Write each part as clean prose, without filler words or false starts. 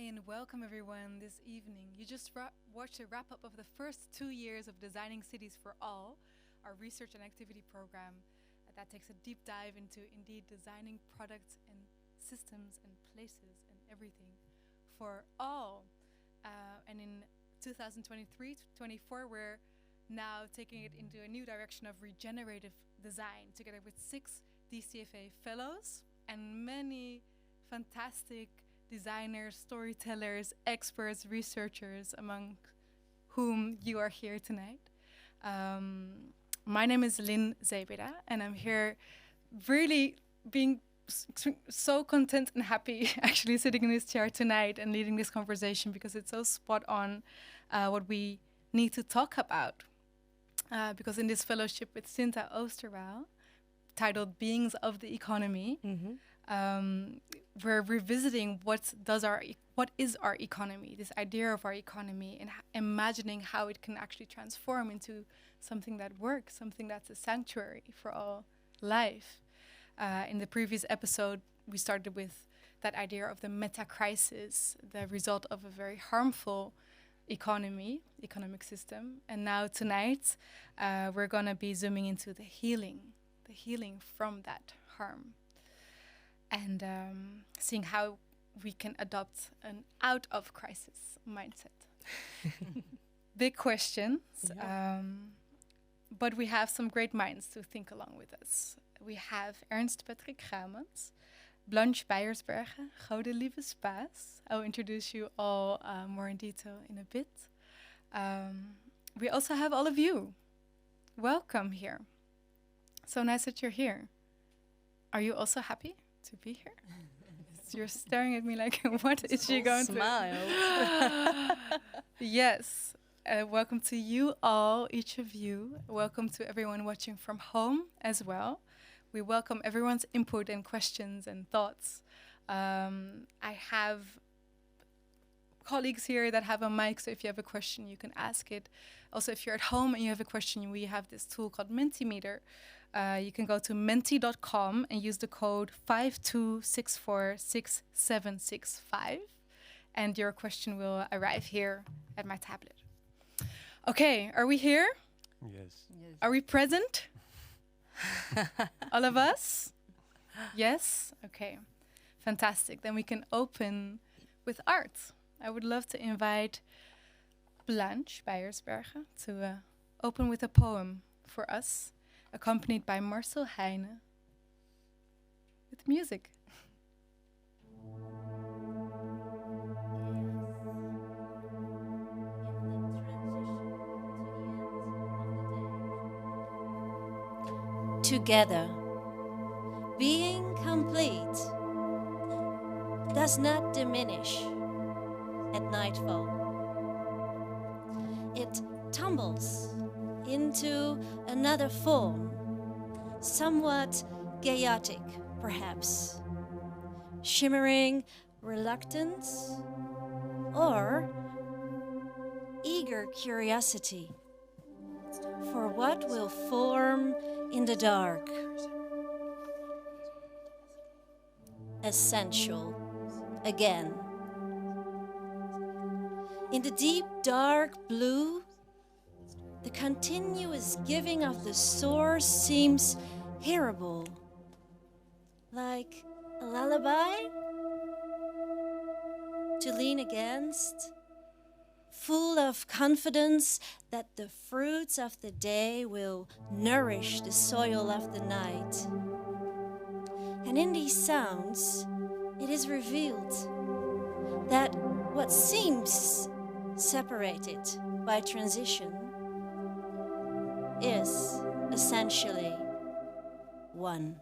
and welcome everyone this evening. You just watched a wrap up of the first 2 years of Designing Cities for All, our research and activity program that takes a deep dive into indeed designing products and systems and places and everything for all. And in 2023-24, we're now taking it into a new direction of regenerative design together with 6 DCFA Fellows and many fantastic designers, storytellers, experts, researchers, among whom you are here tonight. My name is Lynn Zebeda, and I'm here really being so content and happy actually sitting in this chair tonight and leading this conversation because it's so spot on what we need to talk about. Because in this fellowship with Shinta Oosterwaal, titled Beings of the Economy, we're revisiting what is our economy, this idea of our economy, and imagining how it can actually transform into something that works, something that's a sanctuary for all life. In the previous episode, we started with that idea of the meta-crisis, the result of a very harmful economic system. And now tonight, we're going to be zooming into the healing from that harm. And seeing how we can adopt an out-of-crisis mindset. Big questions, but we have some great minds to think along with us. We have Ernst Patrick Gamans, Blanche Beiersbergen, Gode Lieve Spaas. I'll introduce you all more in detail in a bit. We also have all of you. Welcome here. So nice that you're here. Are you also happy to be here? You're staring at me like, what is she going to smile? Yes. Welcome to you all, each of you. Welcome to everyone watching from home as well. We welcome everyone's input and questions and thoughts. I have colleagues here that have a mic, so if you have a question, you can ask it. Also, if you're at home and you have a question, we have this tool called Mentimeter. You can go to menti.com and use the code 52646765, and your question will arrive here at my tablet. Okay, are we here? Yes. Are we present? All of us? Yes? Okay, fantastic. Then we can open with art. I would love to invite Blanche Beiersbergen to open with a poem for us, accompanied by Marcel Heine with music. Together, being complete does not diminish at nightfall. It tumbles into another form, somewhat chaotic, perhaps, shimmering reluctance or eager curiosity for what will form in the dark. Essential again. In the deep dark blue, the continuous giving of the source seems hearable, like a lullaby to lean against, full of confidence that the fruits of the day will nourish the soil of the night. And in these sounds, it is revealed that what seems separated by transition is essentially one.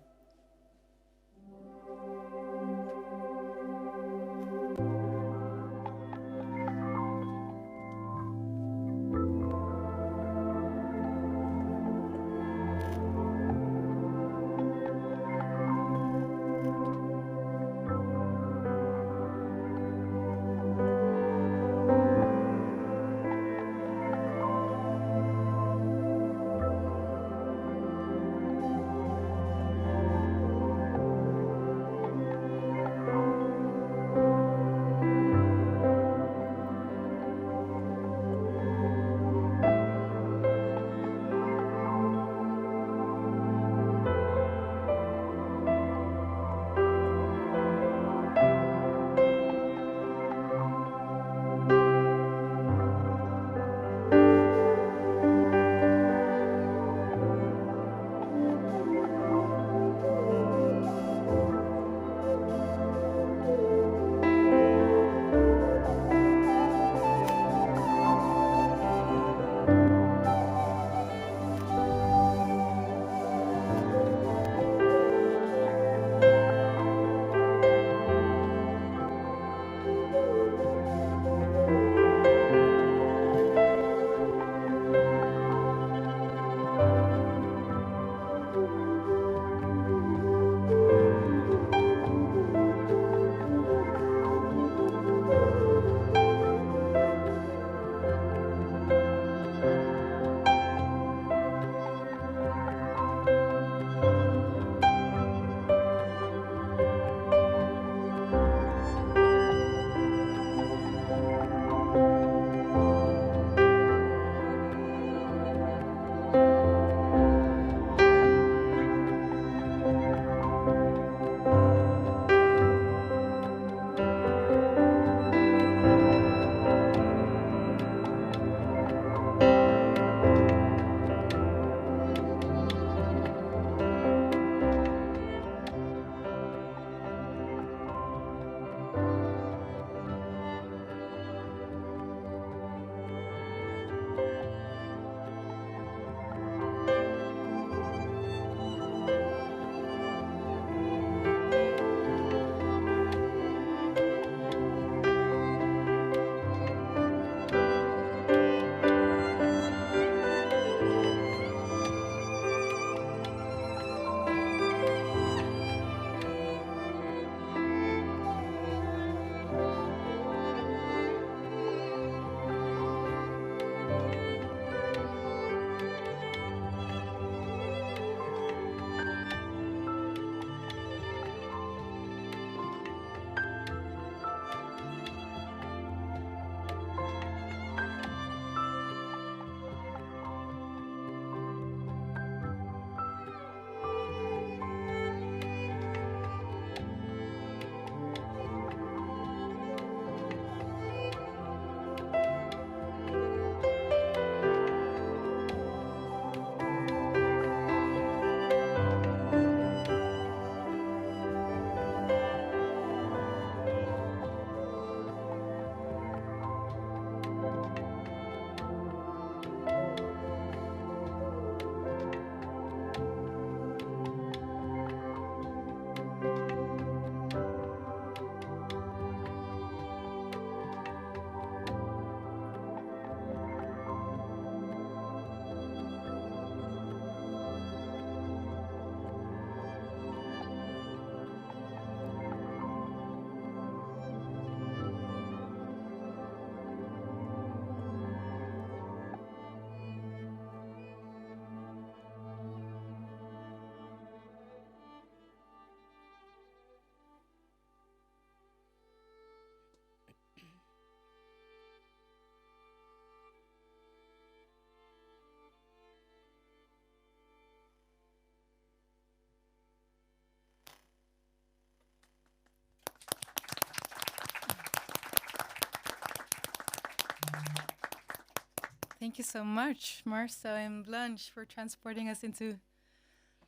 Thank you so much, Marcel and Blanche, for transporting us into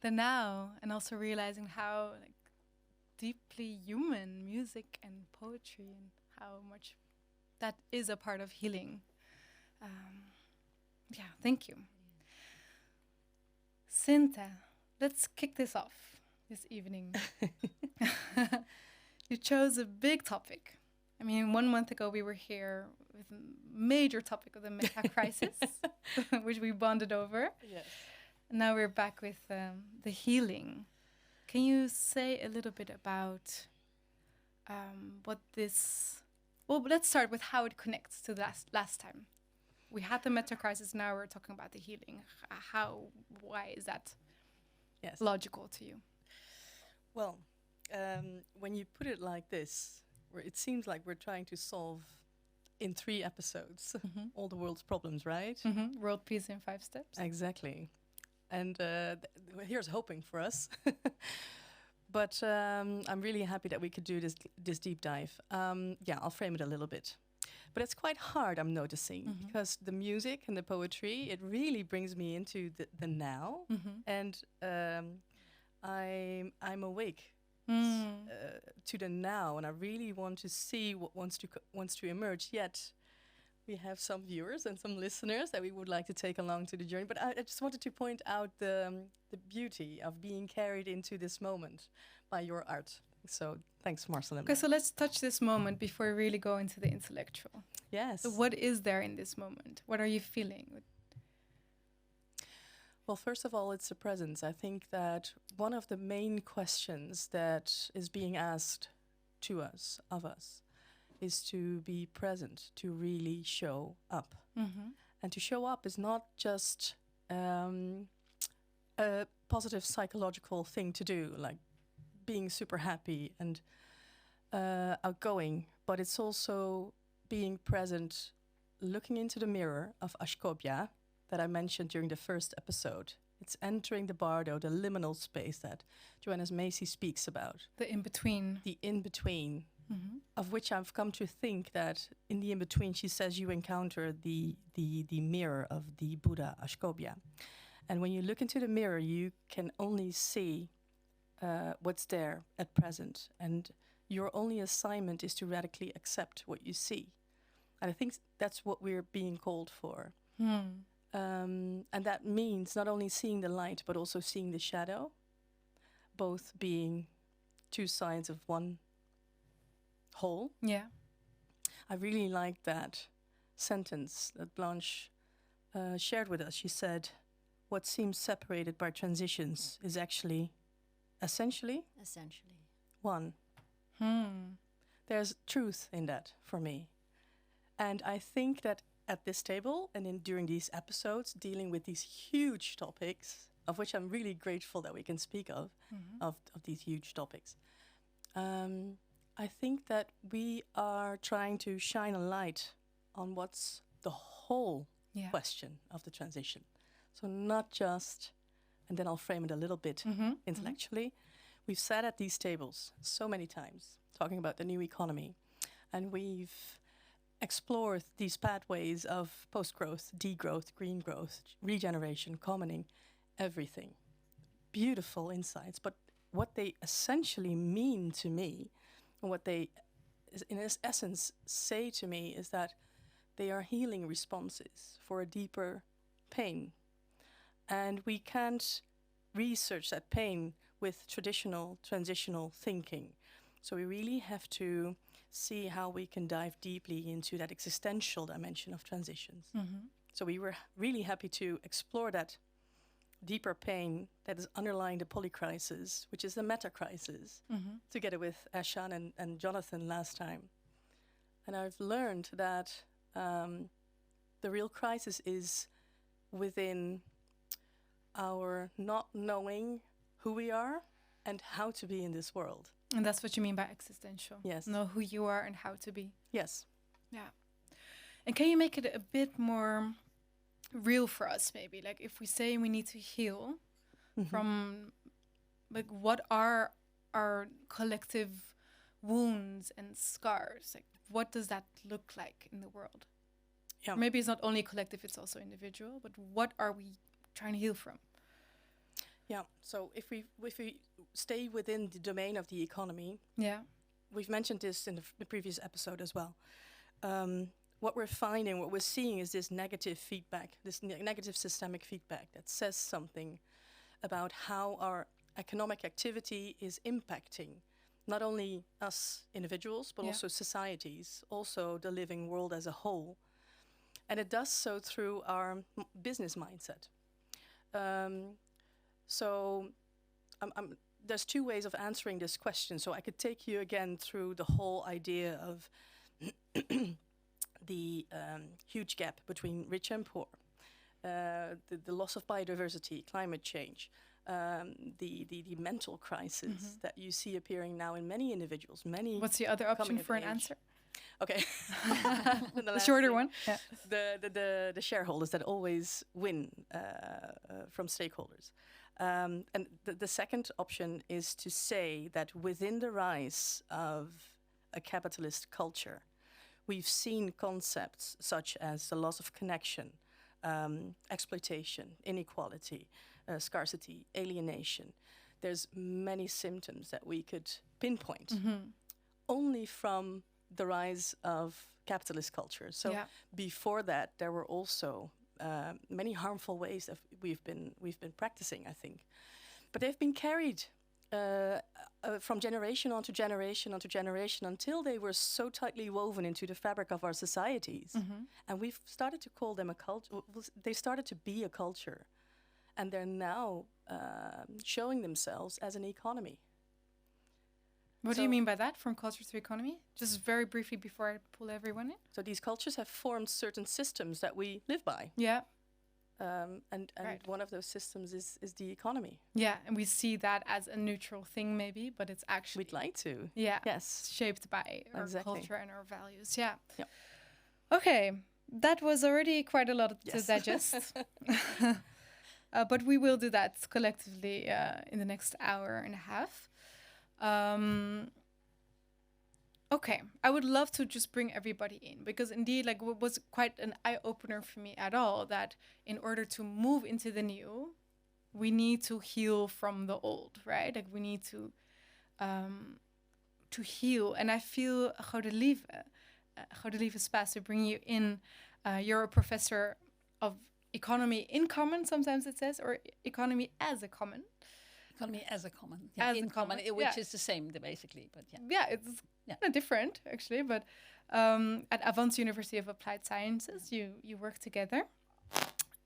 the now and also realizing how deeply human music and poetry and how much that is a part of healing. Thank you. Shinta, let's kick this off this evening. You chose a big topic. I mean, 1 month ago we were here with a major topic of the meta crisis, which we bonded over. Yes. Now we're back with the healing. Can you say a little bit about what this... Well, let's start with how it connects to the last time. We had the meta crisis, now we're talking about the healing. Why is that logical to you? Well, when you put it like this, where it seems like we're trying to solve in 3 episodes all the world's problems, right? World peace in 5 steps. Exactly. And here's hoping for us. But I'm really happy that we could do this deep dive. I'll frame it a little bit. But it's quite hard, I'm noticing, because the music and the poetry, it really brings me into the now. And I'm awake to the now, and I really want to see what wants to emerge. Yet we have some viewers and some listeners that we would like to take along to the journey. But I just wanted to point out the beauty of being carried into this moment by your art. So thanks, Marcel. Okay, so let's touch this moment before we really go into the intellectual. Yes. So what is there in this moment? What are you feeling? Well, first of all, it's the presence. I think that one of the main questions that is being asked of us, is to be present, to really show up. And to show up is not just a positive psychological thing to do, like being super happy and outgoing, but it's also being present, looking into the mirror of Ashkobia that I mentioned during the first episode. It's entering the bardo, the liminal space that Joanna Macy speaks about. The in-between. The in-between, of which I've come to think that in the in-between, she says you encounter the mirror of the Buddha, Ashkobia. And when you look into the mirror, you can only see what's there at present. And your only assignment is to radically accept what you see. And I think that's what we're being called for. And that means not only seeing the light, but also seeing the shadow, both being 2 sides of one whole. Yeah. I really liked that sentence that Blanche shared with us. She said, what seems separated by transitions is actually essentially one. There's truth in that for me. And I think that at this table and during these episodes, dealing with these huge topics, of which I'm really grateful that we can speak of these huge topics, I think that we are trying to shine a light on what's the whole question of the transition. So not just, and then I'll frame it a little bit intellectually. We've sat at these tables so many times talking about the new economy, and we've explored these pathways of post-growth, degrowth, green growth, regeneration, commoning, everything. Beautiful insights, but what they essentially mean to me, and what they, in essence, say to me is that they are healing responses for a deeper pain. And we can't research that pain with traditional transitional thinking. So we really have to see how we can dive deeply into that existential dimension of transitions. So we were really happy to explore that deeper pain that is underlying the polycrisis, which is the meta-crisis, together with Ashan and Jonathan last time. And I've learned that the real crisis is within our not knowing who we are and how to be in this world. And that's what you mean by existential. Yes. Know who you are and how to be. Yes. Yeah. And can you make it a bit more real for us, maybe? Like if we say we need to heal from, like, what are our collective wounds and scars? Like, what does that look like in the world? Yeah. Maybe it's not only collective, it's also individual, but what are we trying to heal from? Yeah. So if we stay within the domain of the economy, Yeah. we've mentioned this in the previous episode as well. What we're finding, what we're seeing is this negative feedback, this negative systemic feedback that says something about how our economic activity is impacting not only us individuals, but also societies, also the living world as a whole. And it does so through our business mindset. There's two ways of answering this question. So I could take you again through the whole idea of the huge gap between rich and poor, the loss of biodiversity, climate change, the mental crisis that you see appearing now in many individuals. What's the other option for an answer? Okay. The shorter one. Yeah. The shareholders that always win from stakeholders. And the second option is to say that within the rise of a capitalist culture, we've seen concepts such as the loss of connection, exploitation, inequality, scarcity, alienation. There's many symptoms that we could pinpoint only from the rise of capitalist culture. So before that, there were also many harmful ways that we've been practicing, I think, but they've been carried from generation onto generation onto generation until they were so tightly woven into the fabric of our societies, and we've started to call them a culture. They started to be a culture, and they're now showing themselves as an economy. What do you mean by that, from culture to economy? Just very briefly before I pull everyone in. So these cultures have formed certain systems that we live by. Yeah. And one of those systems is the economy. Yeah, and we see that as a neutral thing maybe, but it's actually... We'd like to. Yeah. Yes. Shaped by our Exactly. culture and our values. Yeah. Yep. Okay, that was already quite a lot to digest. But we will do that collectively in the next hour and a half. Okay, I would love to just bring everybody in, because indeed, like, what was quite an eye-opener for me at all, that in order to move into the new, we need to heal from the old, right? Like, we need to heal. And I feel Gouden Lieve Spaas, to bring you in. You're a professor of economy in common, sometimes it says, or economy as a common. Economy as a common. As in a common, which is the same, basically. But yeah, it's kind of different, actually. But at Avans University of Applied Sciences, you work together.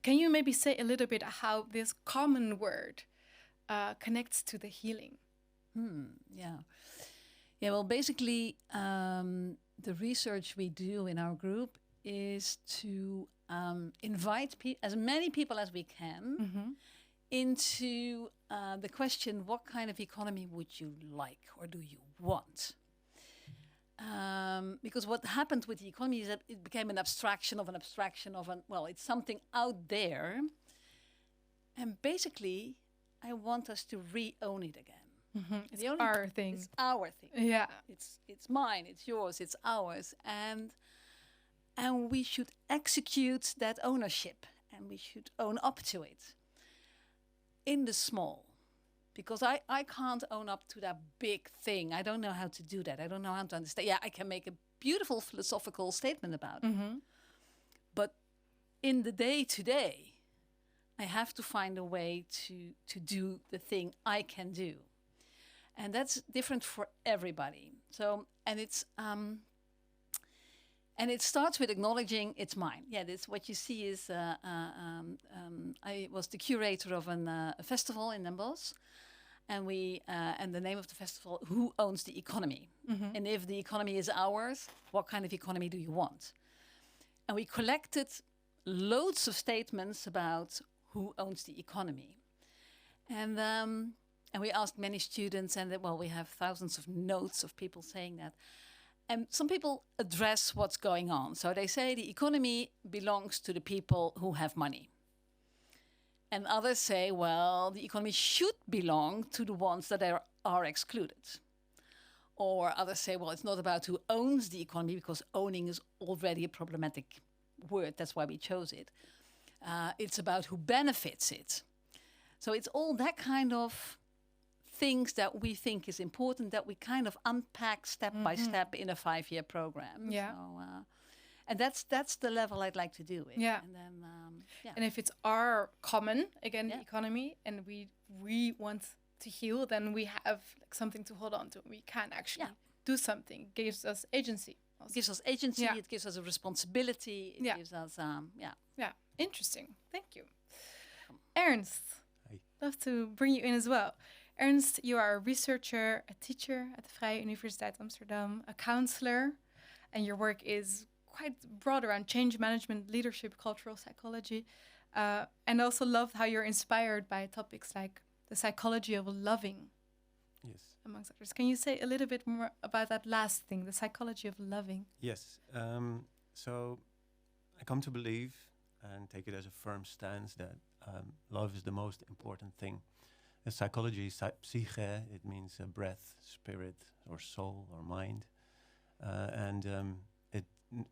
Can you maybe say a little bit how this common word connects to the healing? Yeah. Well, basically, the research we do in our group is to invite as many people as we can into the question, what kind of economy would you like or do you want? Because what happened with the economy is that it became an abstraction of it's something out there. And basically, I want us to re-own it again. It's our thing. It's our thing. Yeah. It's mine, it's yours, it's ours. And we should execute that ownership, and we should own up to it in the small. Because I can't own up to that big thing. I don't know how to do that. I don't know how to understand. Yeah, I can make a beautiful philosophical statement about it. But in the day-to-day, I have to find a way to do the thing I can do. And that's different for everybody. So, and it starts with acknowledging it's mine. Yeah, this what you see is I was the curator of a festival in Den Bosch, and the name of the festival, Who Owns the Economy? And if the economy is ours, what kind of economy do you want? And we collected loads of statements about who owns the economy, and we asked many students, and we have thousands of notes of people saying that. And some people address what's going on. So they say the economy belongs to the people who have money. And others say, well, the economy should belong to the ones that are excluded. Or others say, well, it's not about who owns the economy, because owning is already a problematic word. That's why we chose it. It's about who benefits it. So it's all that kind of things that we think is important that we kind of unpack step by step in a 5-year program. Yeah. So, and that's the level I'd like to do it. Yeah. And then, And if it's our common, again, Yeah. economy, and we want to heal, then we have like, something to hold on to. We can actually do something. It gives us agency. Also. It gives us agency. Yeah. It gives us a responsibility. It gives us, Yeah, interesting. Thank you. Ernst, Hi. love to bring you in as well. Ernst, you are a researcher, a teacher at the Vrije Universiteit Amsterdam, a counselor, and your work is quite broad around change management, leadership, cultural psychology, and also love how you're inspired by topics like the psychology of loving, Yes. amongst others. Can you say a little bit more about that last thing, the psychology of loving? Yes. So I come to believe and take it as a firm stance that love is the most important thing. The psychology, psyche, it means breath, spirit, or soul, or mind, and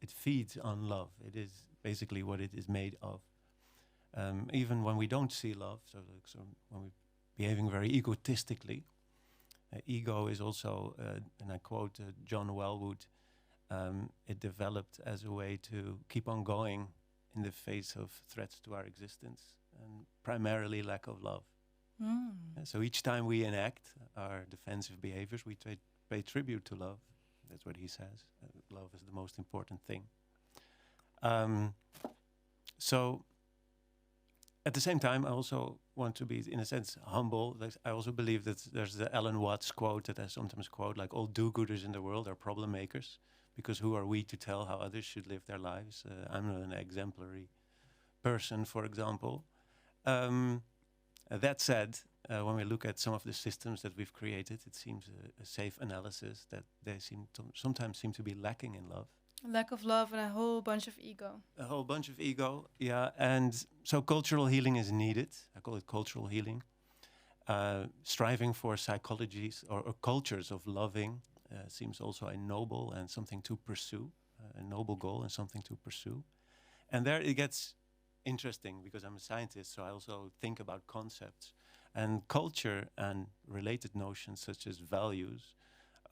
it feeds on love. It is basically what it is made of. Even when we don't see love, so when we're behaving very egotistically, ego is also, and I quote John Wellwood, it developed as a way to keep on going in the face of threats to our existence, and primarily lack of love. So each time we enact our defensive behaviors, we pay tribute to love. That's what he says. Love is the most important thing. So at the same time, I also want to be, in a sense, humble. I also believe that there's the Alan Watts quote that I sometimes quote, like, all do-gooders in the world are problem makers, because who are we to tell how others should live their lives? I'm not an exemplary person, for example. That said, when we look at some of the systems that we've created, it seems a safe analysis that they sometimes seem to be lacking in love. Lack of love and a whole bunch of ego. A whole bunch of ego, yeah. And so cultural healing is needed. I call it cultural healing. Striving for psychologies or cultures of loving seems also a noble and something to pursue, a noble goal and something to pursue. And there it gets interesting because I'm a scientist, so I also think about concepts. And culture and related notions such as values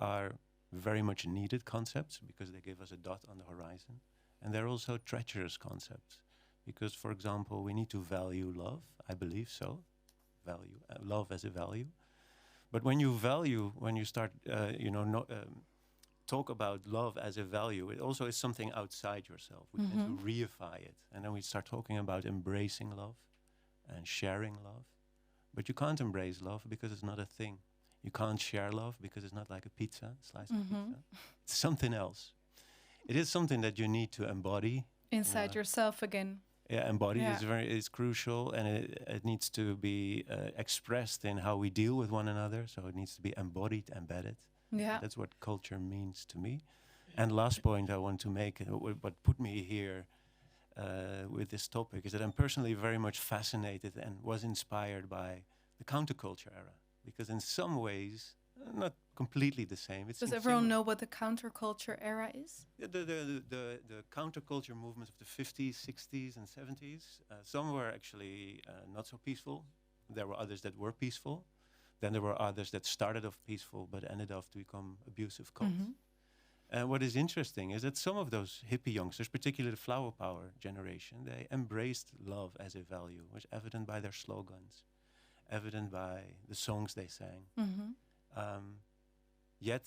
are very much needed concepts because they give us a dot on the horizon. And they're also treacherous concepts because, for example, we need to value love. I believe so. Value love as a value. But when you start, talk about love as a value, it also is something outside yourself. We tend to reify it. And then we start talking about embracing love and sharing love. But you can't embrace love because it's not a thing. You can't share love because it's not like a pizza, slice of pizza. It's something else. It is something that you need to embody. Inside yourself again. Yeah, embody is crucial, and it needs to be expressed in how we deal with one another. So it needs to be embodied, embedded. Yeah. That's what culture means to me. And last point I want to make, what put me here with this topic, is that I'm personally very much fascinated and was inspired by the counterculture era. Because in some ways, not completely the same. Does everyone know what the counterculture era is? The counterculture movements of the 50s, 60s, and 70s, some were actually not so peaceful. There were others that were peaceful. Then there were others that started off peaceful but ended up to become abusive cults. And what is interesting is that some of those hippie youngsters, particularly the flower power generation, they embraced love as a value, which was evident by their slogans, evident by the songs they sang. Yet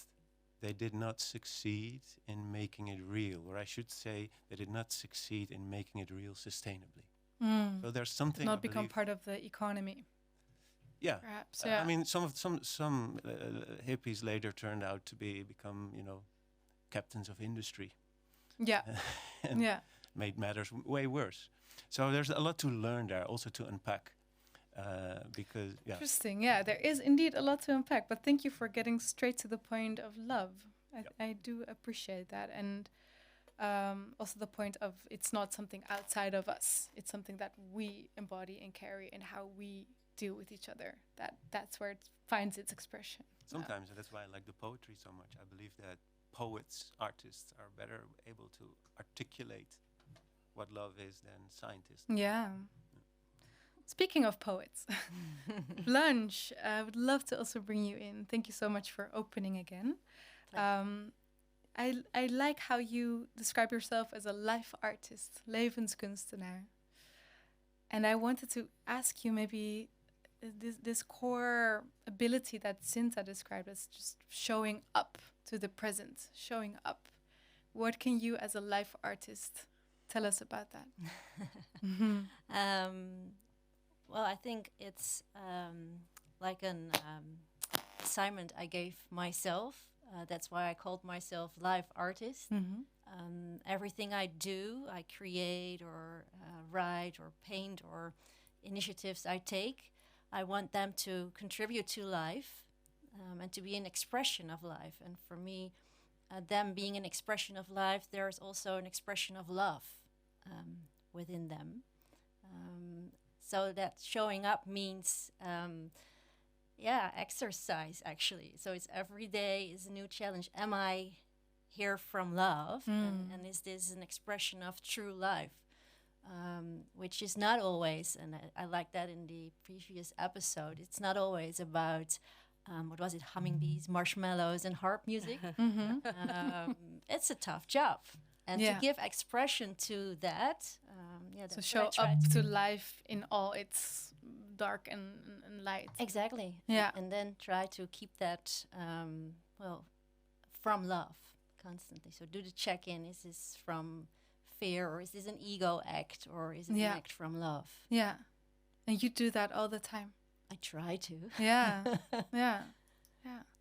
they did not succeed in making it real, or I should say, they did not succeed in making it real sustainably. So there's something Not become part of the economy. Yeah, perhaps. I mean, some hippies later turned out to become captains of industry. Yeah, and made matters way worse. So there's a lot to learn there, also to unpack. Because interesting. Yeah, there is indeed a lot to unpack. But thank you for getting straight to the point of love. I do appreciate that, and also the point of it's not something outside of us. It's something that we embody and carry, and how we deal with each other. That's where it finds its expression. Sometimes, and that's why I like the poetry so much. I believe that poets, artists, are better able to articulate what love is than scientists. Yeah. Speaking of poets, Blanche, I would love to also bring you in. Thank you so much for opening again. I like how you describe yourself as a life artist, levenskunstenaar. And I wanted to ask you maybe this core ability that Shinta described as just showing up to the present, showing up. What can you as a life artist tell us about that? Well, I think it's like an assignment I gave myself. That's why I called myself life artist. Everything I do, I create or write or paint or initiatives I take, I want them to contribute to life and to be an expression of life. And for me, them being an expression of life, there's also an expression of love within them. So that showing up means, exercise actually. So it's every day is a new challenge. Am I here from love? And is this an expression of true life? Which is not always, and I like that in the previous episode, it's not always about, hummingbees, marshmallows, and harp music. It's a tough job. And to give expression to that, so show up to life in all its dark and light. Exactly. Yeah. And then try to keep that, from love constantly. So do the check-in. Is this from fear, or is this an ego act, or is it an act from love? Yeah. And you do that all the time. I try to. Yeah. Yeah.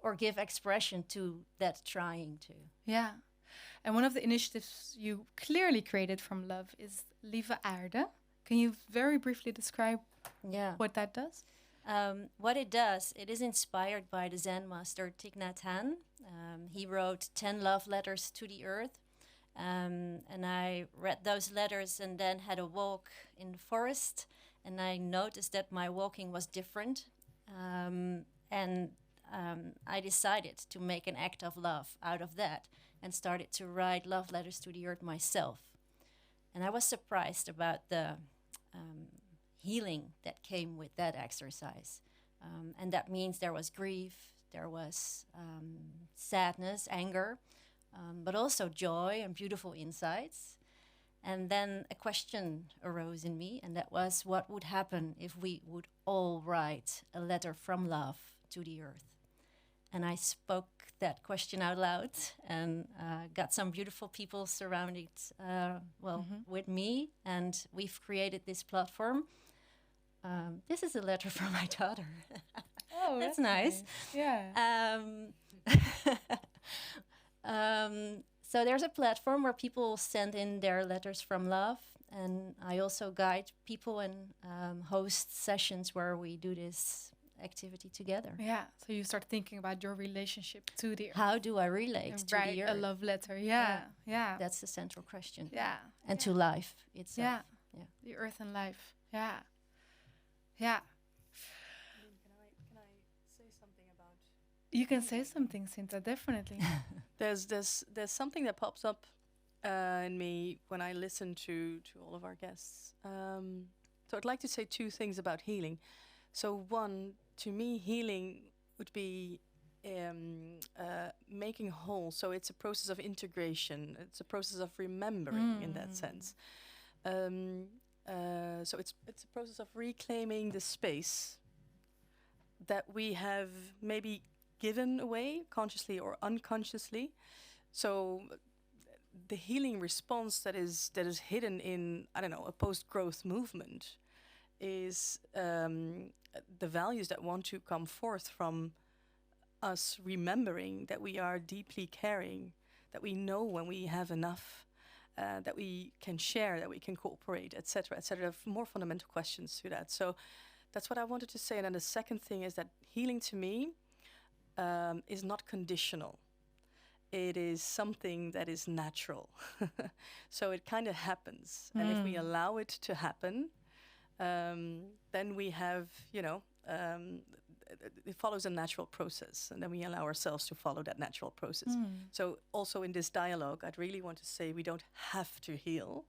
Or give expression to that trying to. Yeah. And one of the initiatives you clearly created from love is Lea Arda. Can you very briefly describe what that does? What it does, it is inspired by the Zen master Thich Nhat Hanh. He wrote 10 love letters to the earth. And I read those letters and then had a walk in the forest. And I noticed that my walking was different. I decided to make an act of love out of that and started to write love letters to the earth myself. And I was surprised about the healing that came with that exercise. And that means there was grief, there was sadness, anger, but also joy and beautiful insights. And then a question arose in me, and that was, what would happen if we would all write a letter from love to the earth? And I spoke that question out loud and got some beautiful people surrounded, with me. And we've created this platform. This is a letter from my daughter. Oh, that's nice. Yeah. So there's a platform where people send in their letters from love. And I also guide people and host sessions where we do this activity together. Yeah. So you start thinking about your relationship to the earth. How do I relate to write the earth? a love letter. Yeah. That's the central question. Yeah. And to life itself. Yeah. The earth and life. Yeah. Yeah. Can I say something about? You can say something, Shinta, definitely. There's something that pops up in me when I listen to all of our guests. So I'd like to say two things about healing. So one, to me, healing would be making whole. So it's a process of integration. It's a process of remembering in that sense. So it's a process of reclaiming the space that we have maybe given away consciously or unconsciously. So the healing response that is hidden in, I don't know, a post-growth movement is the values that want to come forth from us remembering that we are deeply caring, that we know when we have enough, that we can share, that we can cooperate, etc., etc. More fundamental questions to that. So that's what I wanted to say. And then the second thing is that healing to me is not conditional. It is something that is natural. So it kind of happens. And if we allow it to happen, then we have, it follows a natural process. And then we allow ourselves to follow that natural process. So also in this dialogue, I'd really want to say we don't have to heal,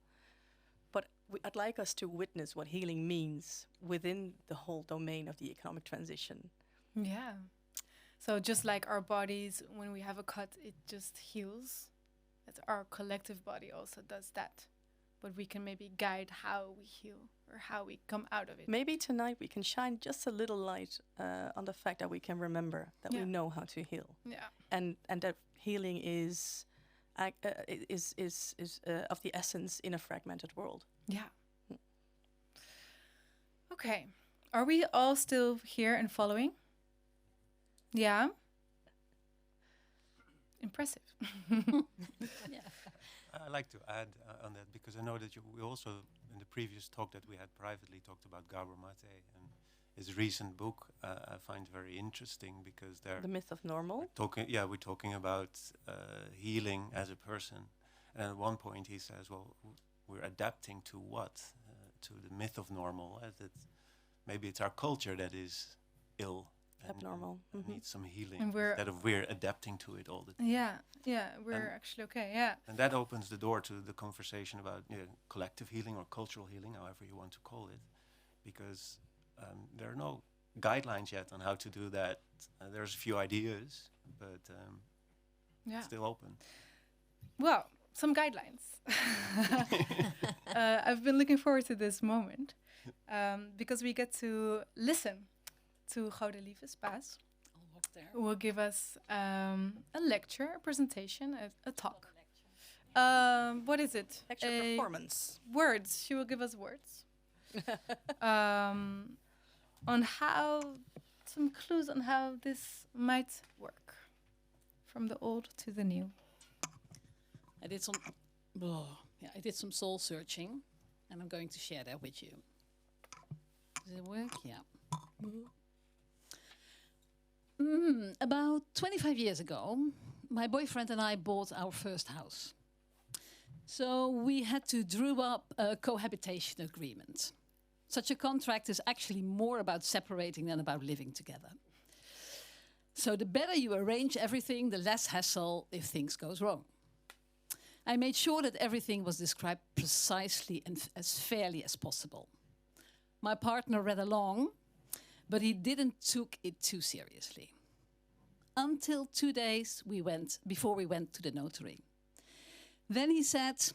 But I'd like us to witness what healing means within the whole domain of the economic transition. Yeah. So just like our bodies, when we have a cut, it just heals. That's our collective body also does that. But we can maybe guide how we heal or how we come out of it. Maybe tonight we can shine just a little light on the fact that we can remember that we know how to heal, and that healing is of the essence in a fragmented world. Yeah. Okay. Are we all still here and following? Yeah. Impressive. I'd like to add on that, because I know that we also, in the previous talk that we had privately, talked about Gabor Mate and his recent book. I find very interesting, because they're The Myth of Normal. we're talking about healing as a person. And at one point he says, well, we're adapting to what? To the myth of normal. Maybe it's our culture that is ill. Abnormal. And needs some healing, And instead of we're adapting to it all the time. Yeah, we're actually okay, yeah. And that opens the door to the conversation about collective healing or cultural healing, however you want to call it, because there are no guidelines yet on how to do that. There's a few ideas, but it's still open. Well, some guidelines. I've been looking forward to this moment because we get to listen to Gouden Liefdespaas, who will give us a lecture, a presentation, a talk. What is it? Lecture performance. Words. She will give us words. On some clues on how this might work. From the old to the new. I did some soul searching, and I'm going to share that with you. Does it work? Yeah. About 25 years ago, my boyfriend and I bought our first house. So we had to draw up a cohabitation agreement. Such a contract is actually more about separating than about living together. So the better you arrange everything, the less hassle if things goes wrong. I made sure that everything was described precisely and as fairly as possible. My partner read along, but he didn't take it too seriously. Until 2 days before we went to the notary. Then he said,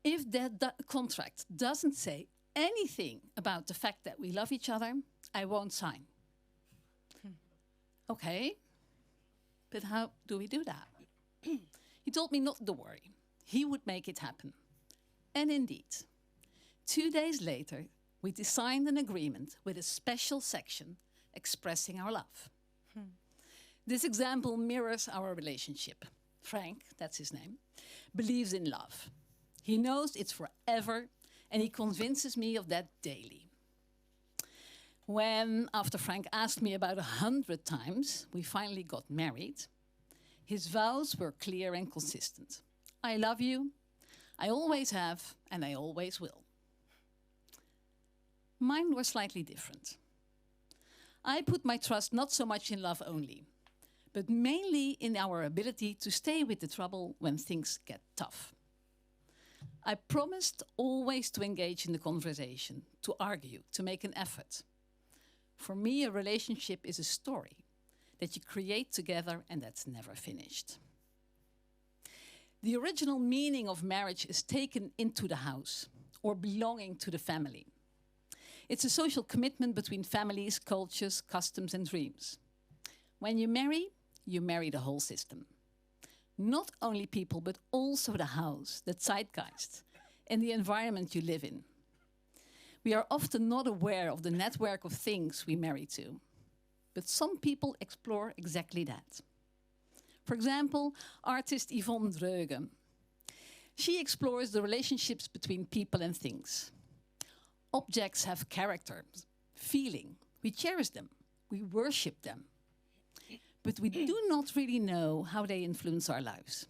if that contract doesn't say anything about the fact that we love each other, I won't sign. Okay, but how do we do that? He told me not to worry. He would make it happen. And indeed, 2 days later, we signed an agreement with a special section expressing our love. This example mirrors our relationship. Frank, that's his name, believes in love. He knows it's forever, and he convinces me of that daily. When, after Frank asked me about 100 times, we finally got married, his vows were clear and consistent. I love you, I always have, and I always will. Mine were slightly different. I put my trust not so much in love only, but mainly in our ability to stay with the trouble when things get tough. I promised always to engage in the conversation, to argue, to make an effort. For me, a relationship is a story that you create together and that's never finished. The original meaning of marriage is taken into the house or belonging to the family. It's a social commitment between families, cultures, customs, and dreams. When you marry the whole system. Not only people, but also the house, the zeitgeist, and the environment you live in. We are often not aware of the network of things we marry to, but some people explore exactly that. For example, artist Yvonne Dreugen. She explores the relationships between people and things. Objects have character, feeling. We cherish them. We worship them. But we do not really know how they influence our lives.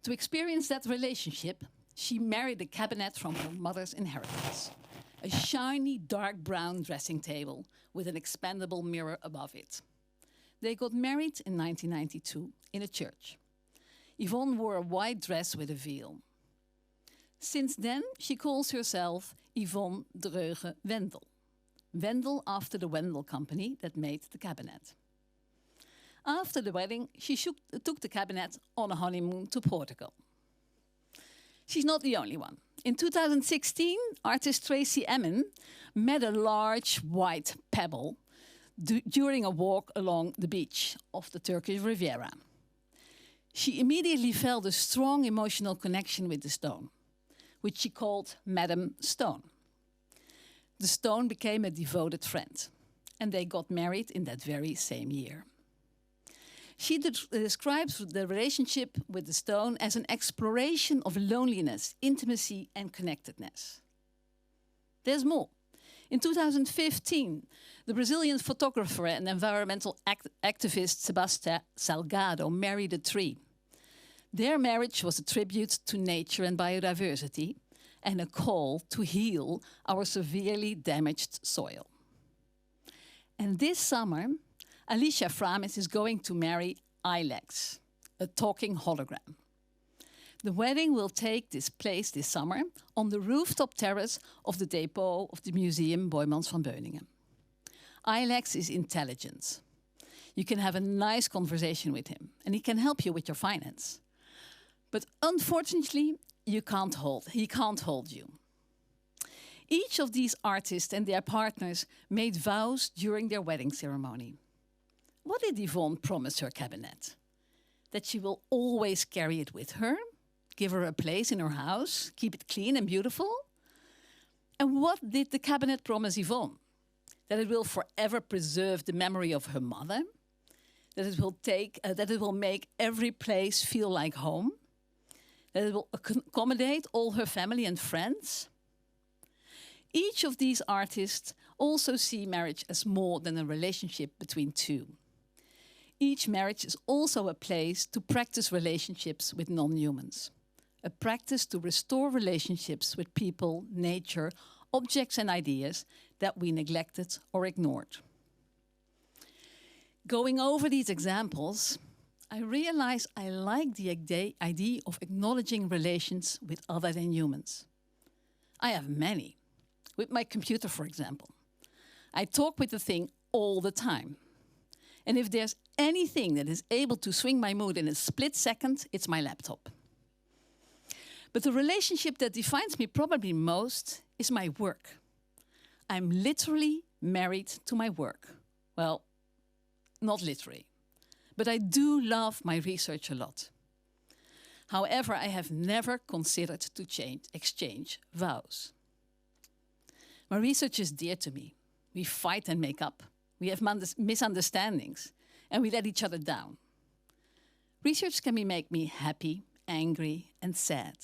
To experience that relationship, she married a cabinet from her mother's inheritance. A shiny dark brown dressing table with an expandable mirror above it. They got married in 1992 in a church. Yvonne wore a white dress with a veil. Since then, she calls herself Yvonne Dreuge Wendel. Wendel after the Wendel company that made the cabinet. After the wedding, she took the cabinet on a honeymoon to Portugal. She's not the only one. In 2016, artist Tracy Emin met a large white pebble during a walk along the beach of the Turkish Riviera. She immediately felt a strong emotional connection with the stone, which she called Madame Stone. The stone became a devoted friend, and they got married in that very same year. She describes the relationship with the stone as an exploration of loneliness, intimacy, and connectedness. There's more. In 2015, the Brazilian photographer and environmental activist Sebastião Salgado married a tree. Their marriage was a tribute to nature and biodiversity and a call to heal our severely damaged soil. And this summer, Alicia Framis is going to marry Ilex, a talking hologram. The wedding will take place this summer on the rooftop terrace of the depot of the Museum Boijmans van Beuningen. Ilex is intelligent. You can have a nice conversation with him, and he can help you with your finance. But unfortunately, he can't hold you. Each of these artists and their partners made vows during their wedding ceremony. What did Yvonne promise her cabinet? That she will always carry it with her, give her a place in her house, keep it clean and beautiful? And what did the cabinet promise Yvonne? That it will forever preserve the memory of her mother, that it will make every place feel like home, that it will accommodate all her family and friends. Each of these artists also see marriage as more than a relationship between two. Each marriage is also a place to practice relationships with non-humans, a practice to restore relationships with people, nature, objects and ideas that we neglected or ignored. Going over these examples, I realize I like the idea of acknowledging relations with other than humans. I have many. With my computer, for example. I talk with the thing all the time. And if there's anything that is able to swing my mood in a split second, it's my laptop. But the relationship that defines me probably most is my work. I'm literally married to my work. Well, not literally. But I do love my research a lot. However, I have never considered to exchange vows. My research is dear to me. We fight and make up. We have misunderstandings, and we let each other down. Research can make me happy, angry, and sad.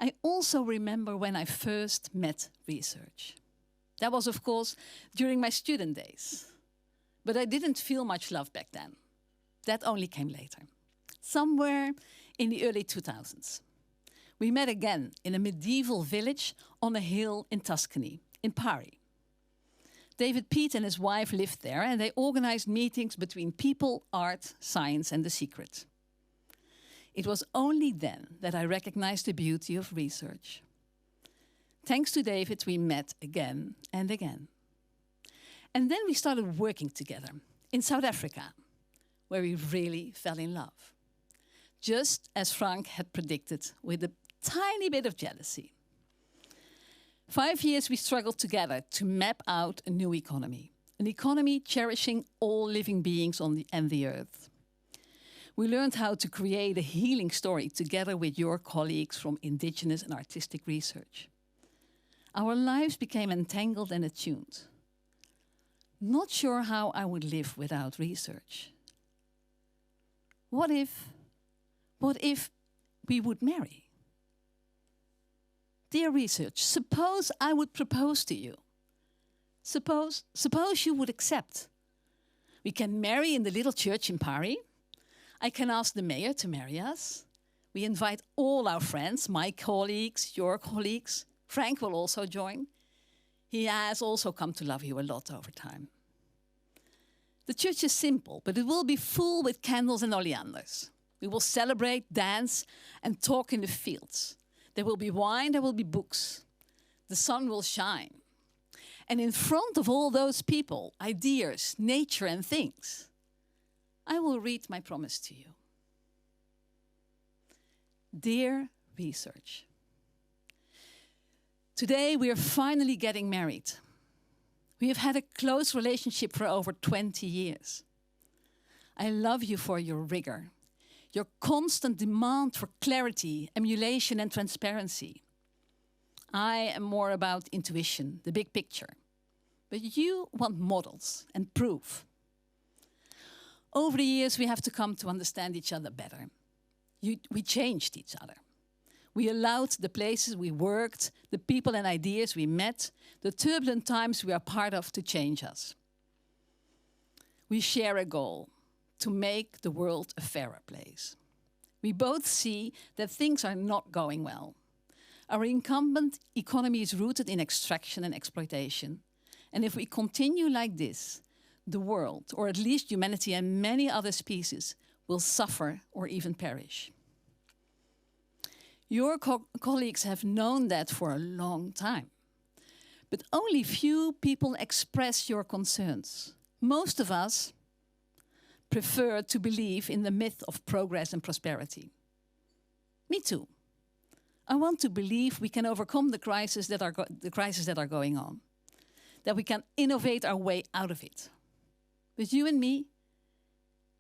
I also remember when I first met research. That was, of course, during my student days. But I didn't feel much love back then. That only came later, somewhere in the early 2000s. We met again in a medieval village on a hill in Tuscany, in Pari. David Peat and his wife lived there, and they organized meetings between people, art, science, and the secret. It was only then that I recognized the beauty of research. Thanks to David, we met again and again. And then we started working together in South Africa, where we really fell in love. Just as Frank had predicted, with a tiny bit of jealousy. 5 years we struggled together to map out a new economy, an economy cherishing all living beings and the earth. We learned how to create a healing story together with your colleagues from indigenous and artistic research. Our lives became entangled and attuned. Not sure how I would live without research. What if we would marry? Dear research, suppose I would propose to you. Suppose you would accept. We can marry in the little church in Pari. I can ask the mayor to marry us. We invite all our friends, my colleagues, your colleagues. Frank will also join. He has also come to love you a lot over time. The church is simple, but it will be full with candles and oleanders. We will celebrate, dance, and talk in the fields. There will be wine, there will be books. The sun will shine. And in front of all those people, ideas, nature and things, I will read my promise to you. Dear research, today we are finally getting married. We have had a close relationship for over 20 years. I love you for your rigor, your constant demand for clarity, emulation and transparency. I am more about intuition, the big picture. But you want models and proof. Over the years, we have to come to understand each other better. We changed each other. We allowed the places we worked, the people and ideas we met, the turbulent times we are part of to change us. We share a goal, to make the world a fairer place. We both see that things are not going well. Our incumbent economy is rooted in extraction and exploitation. And if we continue like this, the world, or at least humanity and many other species, will suffer or even perish. Your colleagues have known that for a long time. But only few people express your concerns. Most of us prefer to believe in the myth of progress and prosperity. Me too. I want to believe we can overcome the crises that are going on, that we can innovate our way out of it. But you and me,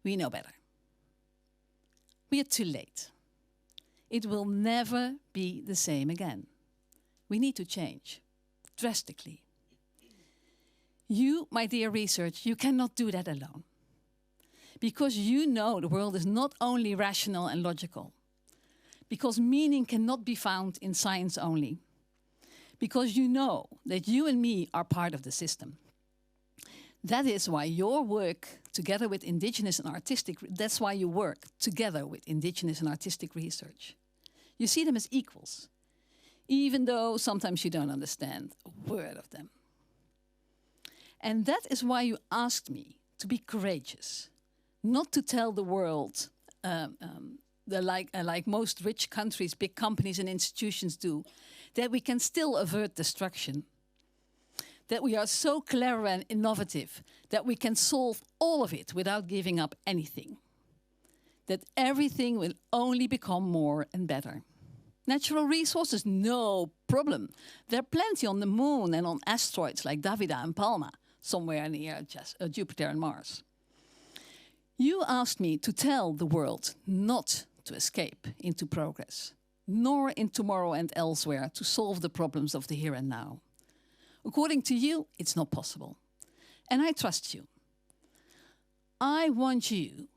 we know better. We are too late. It will never be the same again. We need to change, drastically. You, my dear research, you cannot do that alone. Because you know the world is not only rational and logical. Because meaning cannot be found in science only. Because you know that you and me are part of the system. That is why your work together with indigenous and artistic, that's why you work together with indigenous and artistic research. You see them as equals, even though sometimes you don't understand a word of them. And that is why you asked me to be courageous, not to tell the world, like most rich countries, big companies and institutions do, that we can still avert destruction, that we are so clever and innovative that we can solve all of it without giving up anything, that everything will only become more and better. Natural resources, no problem. There are plenty on the moon and on asteroids like Davida and Palma, somewhere near Jupiter and Mars. You asked me to tell the world not to escape into progress, nor in tomorrow and elsewhere to solve the problems of the here and now. According to you, it's not possible. And I trust you. I want you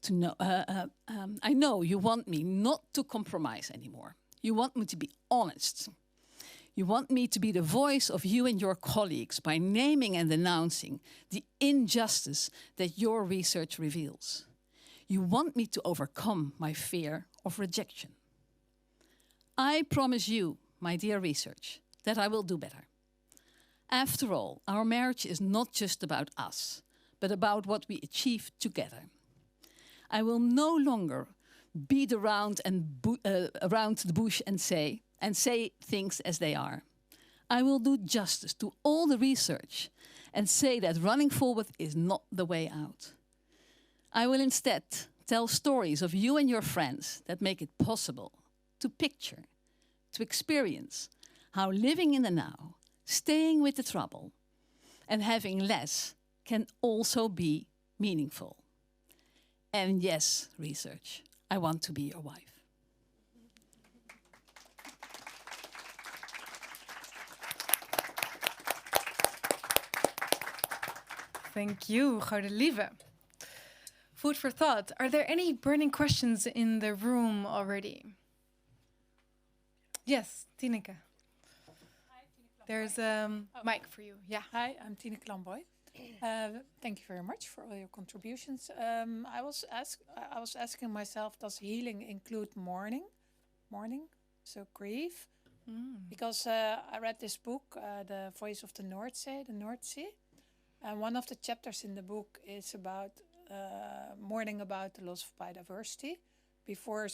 to know, I know you want me not to compromise anymore. You want me to be honest. You want me to be the voice of you and your colleagues by naming and denouncing the injustice that your research reveals. You want me to overcome my fear of rejection. I promise you, my dear research, that I will do better. After all, our marriage is not just about us, but about what we achieve together. I will no longer beat around around the bush and say things as they are. I will do justice to all the research and say that running forward is not the way out. I will instead tell stories of you and your friends that make it possible to picture, to experience how living in the now, staying with the trouble, and having less can also be meaningful. And yes, research, I want to be your wife. Thank you, Gouden Lieve. Food for thought. Are there any burning questions in the room already? Yes, Tineke. There's a mic for you. Yeah. Hi, I'm Tineke Lamboy. Thank you very much for all your contributions. I was asking myself, does healing include mourning? So grief? Because I read this book, The Voice of the North Sea. And one of the chapters in the book is about mourning about the loss of biodiversity. before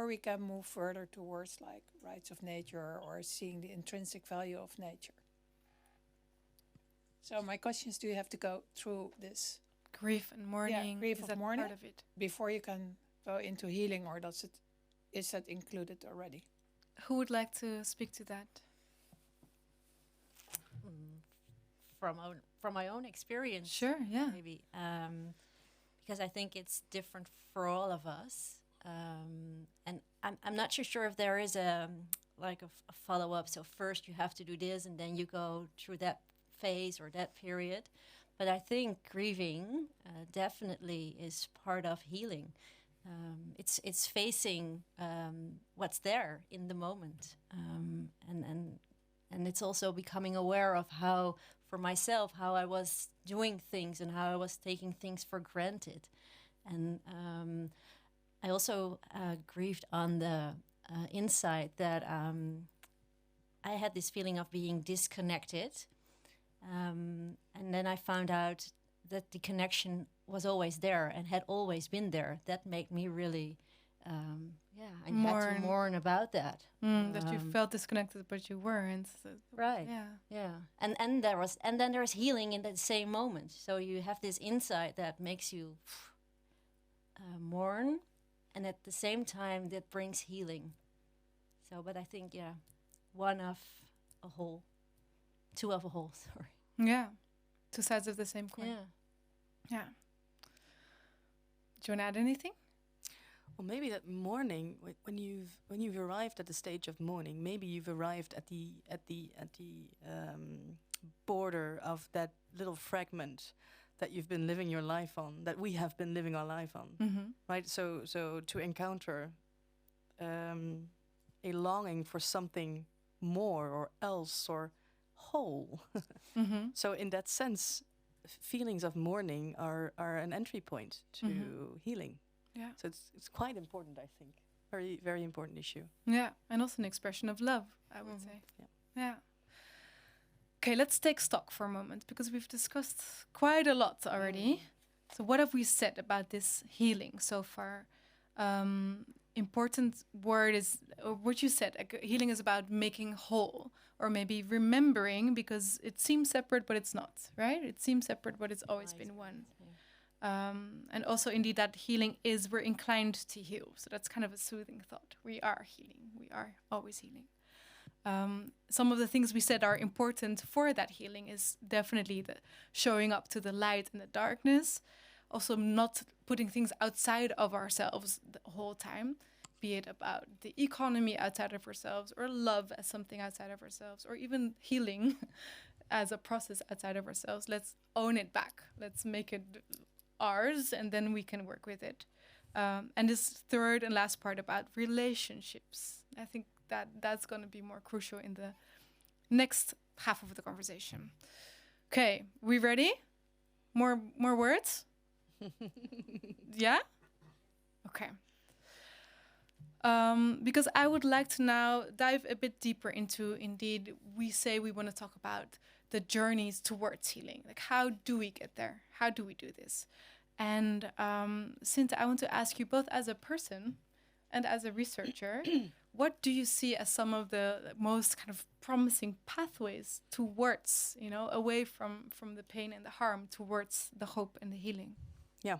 we can move further towards like rights of nature or seeing the intrinsic value of nature. So my question is, do you have to go through this Grief and mourning. grief is of that mourning? part of it? before you can go into healing, or is that included already? Who would like to speak to that? From my own experience, Sure, yeah. maybe, because I think it's different for all of us, and I'm not sure if there is a follow up. So first you have to do this, and then you go through that phase or that period. But I think grieving definitely is part of healing. It's facing what's there in the moment, and it's also becoming aware of how, for myself, how I was doing things and how I was taking things for granted. And I also grieved on the inside that I had this feeling of being disconnected. And then I found out that the connection was always there and had always been there. That made me really, I had to mourn about that. That you felt disconnected, but you weren't. So, Right. yeah. And then there's healing in that same moment. So you have this insight that makes you mourn, and at the same time that brings healing. So, but I think one of a whole, two of a whole. Sorry. Yeah. Two sides of the same coin. Yeah. Do you want to add anything? Well, maybe that mourning, when you've arrived at the stage of mourning, maybe you've arrived at the border of that little fragment that you've been living your life on, that we have been living our life on, right? So to encounter a longing for something more or else or whole. So in that sense, feelings of mourning are an entry point to healing. Yeah. So it's quite important, I think. Very, very important issue. Yeah, and also an expression of love, I would say. Yeah. Okay, let's take stock for a moment, because we've discussed quite a lot already. So what have we said about this healing so far? Important word is, or what you said, healing is about making whole, or maybe remembering, because it seems separate, but it's not, right? It seems separate, but it's always been one. And also, indeed, that healing is, we're inclined to heal. So that's kind of a soothing thought. We are healing. We are always healing. Some of the things we said are important for that healing is definitely the showing up to the light and the darkness. Also, not putting things outside of ourselves the whole time, be it about the economy outside of ourselves, or love as something outside of ourselves, or even healing as a process outside of ourselves. Let's own it back. Let's make it ours, and then we can work with it. And this third and last part about relationships, I think that's going to be more crucial in the next half of the conversation. Okay, we ready? More words? Yeah? Okay. Because I would like to now dive a bit deeper into, indeed, we say we want to talk about the journeys towards healing. Like, how do we get there? How do we do this? And Shinta, I want to ask you both as a person and as a researcher, what do you see as some of the most kind of promising pathways towards, away from the pain and the harm, towards the hope and the healing? Yeah.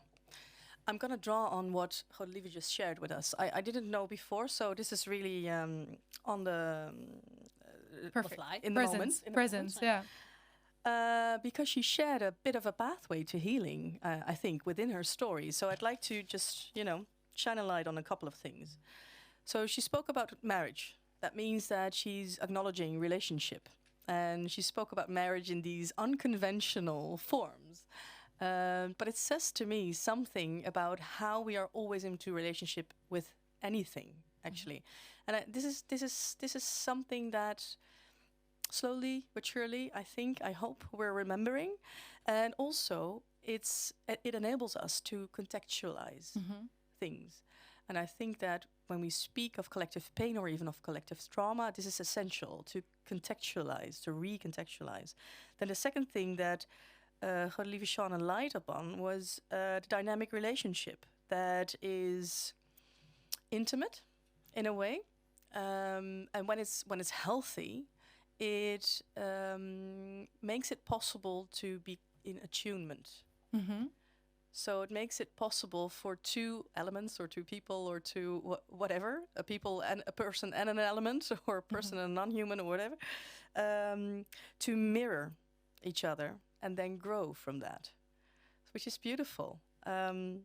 I'm going to draw on what Godelieve just shared with us. I didn't know before, so this is really on the perfect fly, in the moment. Presence, yeah. Because she shared a bit of a pathway to healing, I think, within her story. So I'd like to just, shine a light on a couple of things. So she spoke about marriage. That means that she's acknowledging relationship. And she spoke about marriage in these unconventional forms. But it says to me something about how we are always into relationship with anything, actually. And this is something that slowly but surely, I hope we're remembering. And also, it enables us to contextualize things. And I think that when we speak of collective pain or even of collective trauma, this is essential to contextualize, to recontextualize. Then the second thing that Godelieve shone a light upon was the dynamic relationship that is intimate in a way, and when it's healthy, it makes it possible to be in attunement. So it makes it possible for two elements or two people or two whatever, a people and a person and an element, or a person and a non-human or whatever, to mirror each other and then grow from that, which is beautiful. And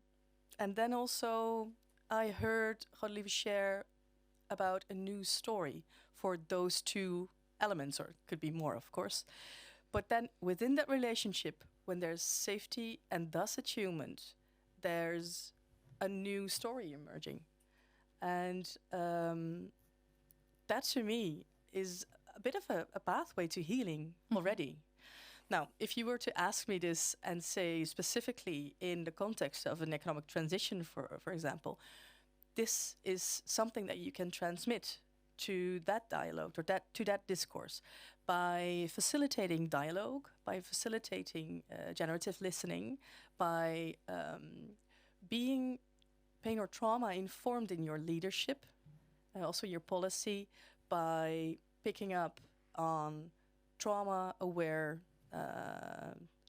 then also I heard Godelieve share about a new story for those two elements, or it could be more, of course. But then within that relationship, when there's safety and thus attunement, there's a new story emerging. And that to me is a bit of a pathway to healing already. Now, if you were to ask me this and say specifically in the context of an economic transition, for example, this is something that you can transmit to that dialogue or to that discourse by facilitating dialogue, by facilitating generative listening, by being pain or trauma informed in your leadership, also your policy, by picking up on trauma-aware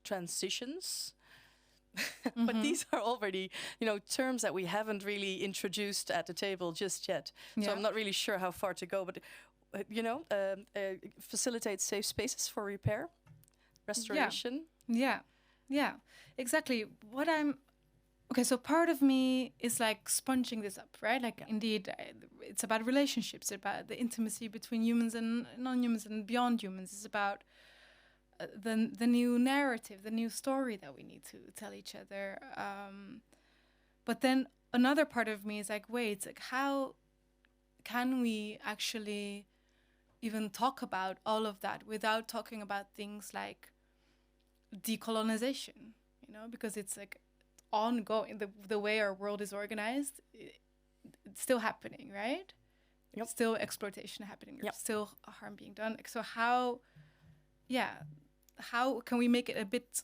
transitions. But these are already, terms that we haven't really introduced at the table just yet. So I'm not really sure how far to go. But, facilitate safe spaces for repair, restoration. Yeah, exactly. Okay, so part of me is like sponging this up, right? Like, indeed, it's about relationships, about the intimacy between humans and non-humans and beyond humans. It's about the new narrative, the new story that we need to tell each other. But then another part of me is like, wait, like, how can we actually even talk about all of that without talking about things like decolonization, because it's like ongoing, the way our world is organized, it's still happening, right? Yep. Still exploitation happening, Yep. Still harm being done. So how can we make it a bit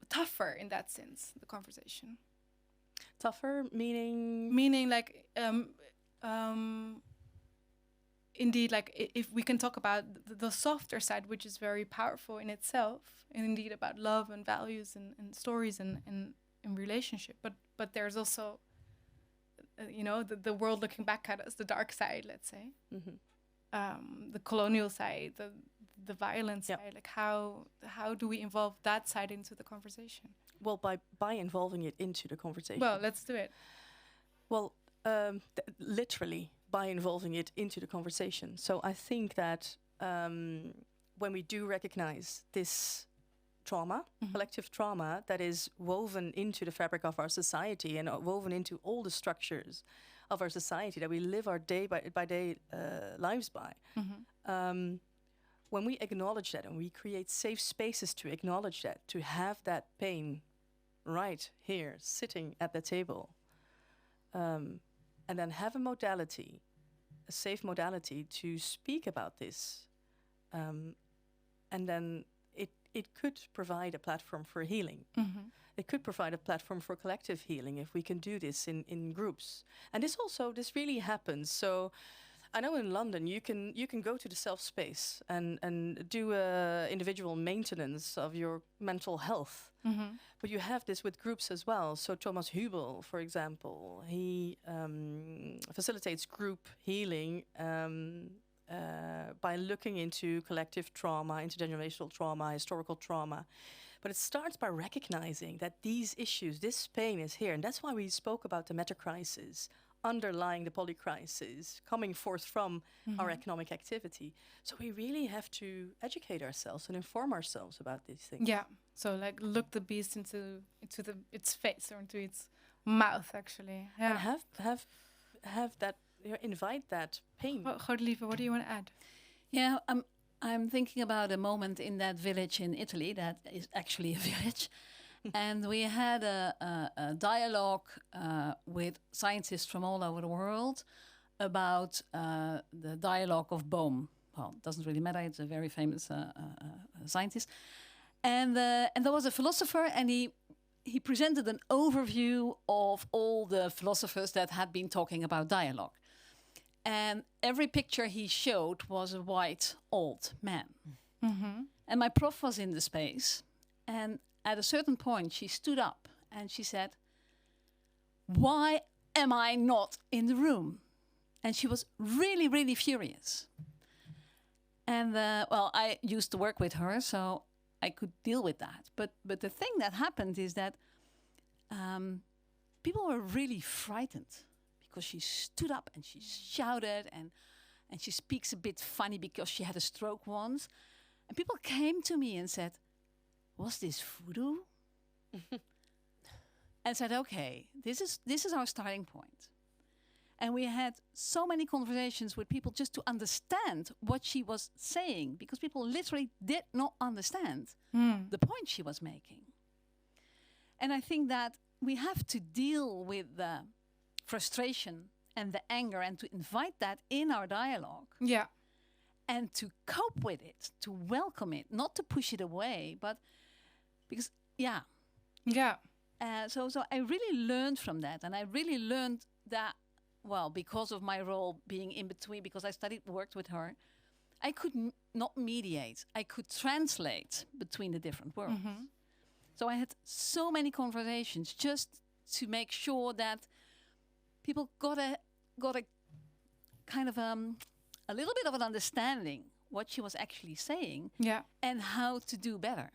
tougher in that sense, the conversation? Tougher, meaning? Meaning like, indeed, like if we can talk about the softer side, which is very powerful in itself, and indeed about love and values and stories and relationship. But there's also, the world looking back at us, the dark side, let's say, the colonial side, the violence side. Like how do we involve that side into the conversation? Well, by involving it into the conversation. Well, let's do it. Well, literally by involving it into the conversation. So I think that when we do recognize this trauma, collective trauma that is woven into the fabric of our society and woven into all the structures of our society that we live our day by day lives by, when we acknowledge that and we create safe spaces to acknowledge that, to have that pain right here, sitting at the table, and then have a modality, a safe modality to speak about this, and then it could provide a platform for healing. It could provide a platform for collective healing if we can do this in groups. And this really happens. So I know in London you can go to the self space and do individual maintenance of your mental health. But you have this with groups as well. So Thomas Hübel, for example, he facilitates group healing by looking into collective trauma, intergenerational trauma, historical trauma. But it starts by recognizing that these issues, this pain is here. And that's why we spoke about the meta crisis underlying the polycrises coming forth from our economic activity. So we really have to educate ourselves and inform ourselves about these things. Yeah. So like look the beast into its face or into its mouth, actually. Yeah. And have that, invite that pain. Godelieve, what do you want to add? Yeah, I'm thinking about a moment in that village in Italy that is actually a village. And we had a dialogue with scientists from all over the world about the dialogue of Bohm. Well, it doesn't really matter. It's a very famous scientist. And there was a philosopher, and he presented an overview of all the philosophers that had been talking about dialogue. And every picture he showed was a white old man. And my prof was in the space. And at a certain point, she stood up and she said, "Why am I not in the room?" And she was really, really furious. And well, I used to work with her, so I could deal with that. But the thing that happened is that people were really frightened because she stood up and she shouted and she speaks a bit funny because she had a stroke once. And people came to me and said, "Was this voodoo?" And said, "Okay, this is our starting point." And we had so many conversations with people just to understand what she was saying, because people literally did not understand the point she was making. And I think that we have to deal with the frustration and the anger and to invite that in our dialogue. Yeah. And to cope with it, to welcome it, not to push it away, but because, Yeah. So I really learned from that. And I really learned that, well, because of my role being in between, because I worked with her, I could not mediate. I could translate between the different worlds. So I had so many conversations just to make sure that people got a kind of a little bit of an understanding what she was actually saying and how to do better.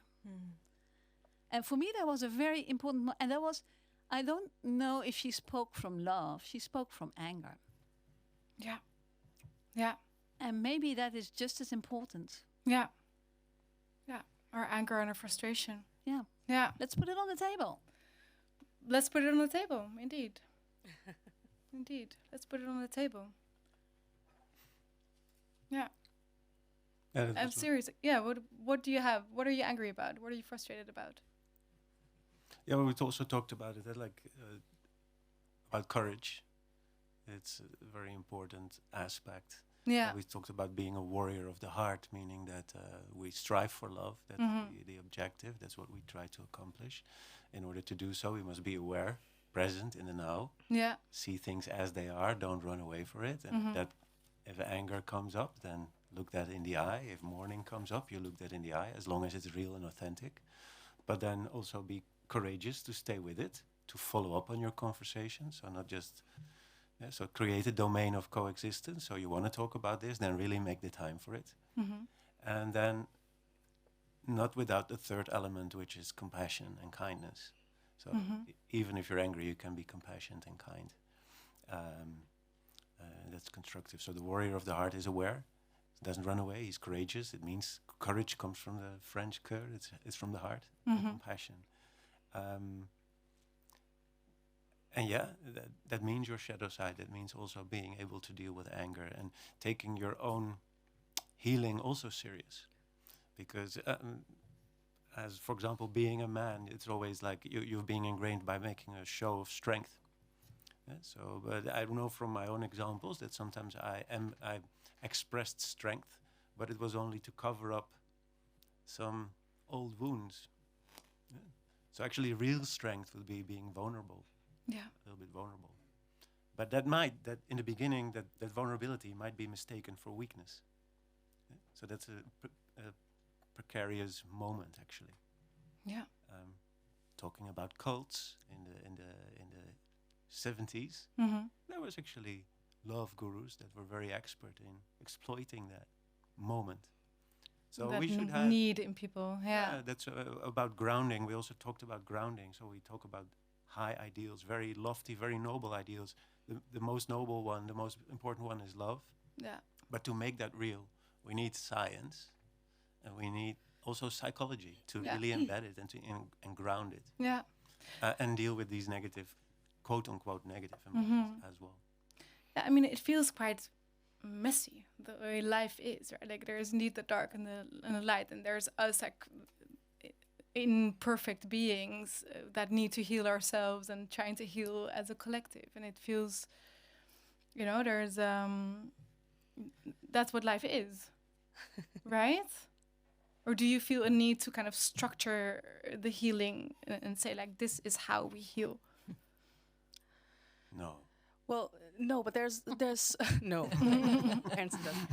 And for me, that was a very important, and that was, I don't know if she spoke from love. She spoke from anger. Yeah. And maybe that is just as important. Yeah. Our anger and our frustration. Yeah. Let's put it on the table. Let's put it on the table. Indeed. Indeed. Let's put it on the table. Yeah. I'm serious. Yeah. What do you have? What are you angry about? What are you frustrated about? Yeah, well, we also talked about it, about courage. It's a very important aspect. Yeah. We talked about being a warrior of the heart, meaning that we strive for love. That's the objective. That's what we try to accomplish. In order to do so, we must be aware, present in the now. Yeah. See things as they are. Don't run away for it. And that if anger comes up, then look that in the eye. If mourning comes up, you look that in the eye, as long as it's real and authentic. But then also be courageous to stay with it, to follow up on your conversation. So not just... so create a domain of coexistence. So you want to talk about this, then really make the time for it. And then not without the third element, which is compassion and kindness. So even if you're angry, you can be compassionate and kind. That's constructive. So the warrior of the heart is aware, doesn't run away, he's courageous. It means courage comes from the French cœur, it's from the heart, compassion. And yeah, that means your shadow side. That means also being able to deal with anger and taking your own healing also serious. Because as, for example, being a man, it's always like you're being ingrained by making a show of strength. Yeah, so, but I know from my own examples that sometimes I expressed strength, but it was only to cover up some old wounds. Yeah. So actually real strength would be being vulnerable. Yeah. A little bit vulnerable. But that in the beginning, that vulnerability might be mistaken for weakness. Yeah? So that's a precarious moment, actually. Yeah. Talking about cults in the 70s, there was actually love gurus that were very expert in exploiting that moment. So that we should have need in people. Yeah. That's about grounding. We also talked about grounding. So we talk about high ideals, very lofty, very noble ideals. The most noble one, the most important one is love. Yeah. But to make that real, we need science, and we need also psychology to really embed it and to and ground it. Yeah. And deal with these negative, quote unquote, negative emotions as well. Yeah, I mean, it feels quite messy the way life is, right? Like there's indeed the dark and the light, and there's us like imperfect beings that need to heal ourselves and trying to heal as a collective. And it feels, there's, that's what life is, right? Or do you feel a need to kind of structure the healing and say, like, this is how we heal? No. Well, no, but there's no. Ernst doesn't.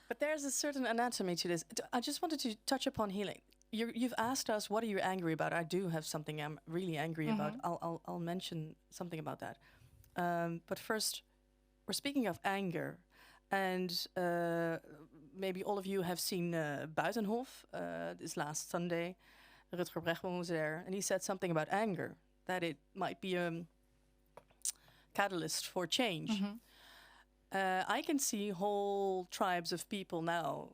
But there's a certain anatomy to this. I just wanted to touch upon healing. You've asked us, what are you angry about? I do have something I'm really angry about. I'll mention something about that. But first, we're speaking of anger, and maybe all of you have seen Buitenhof this last Sunday. Rutger Bregman was there, and he said something about anger, that it might be a catalyst for change. I can see whole tribes of people now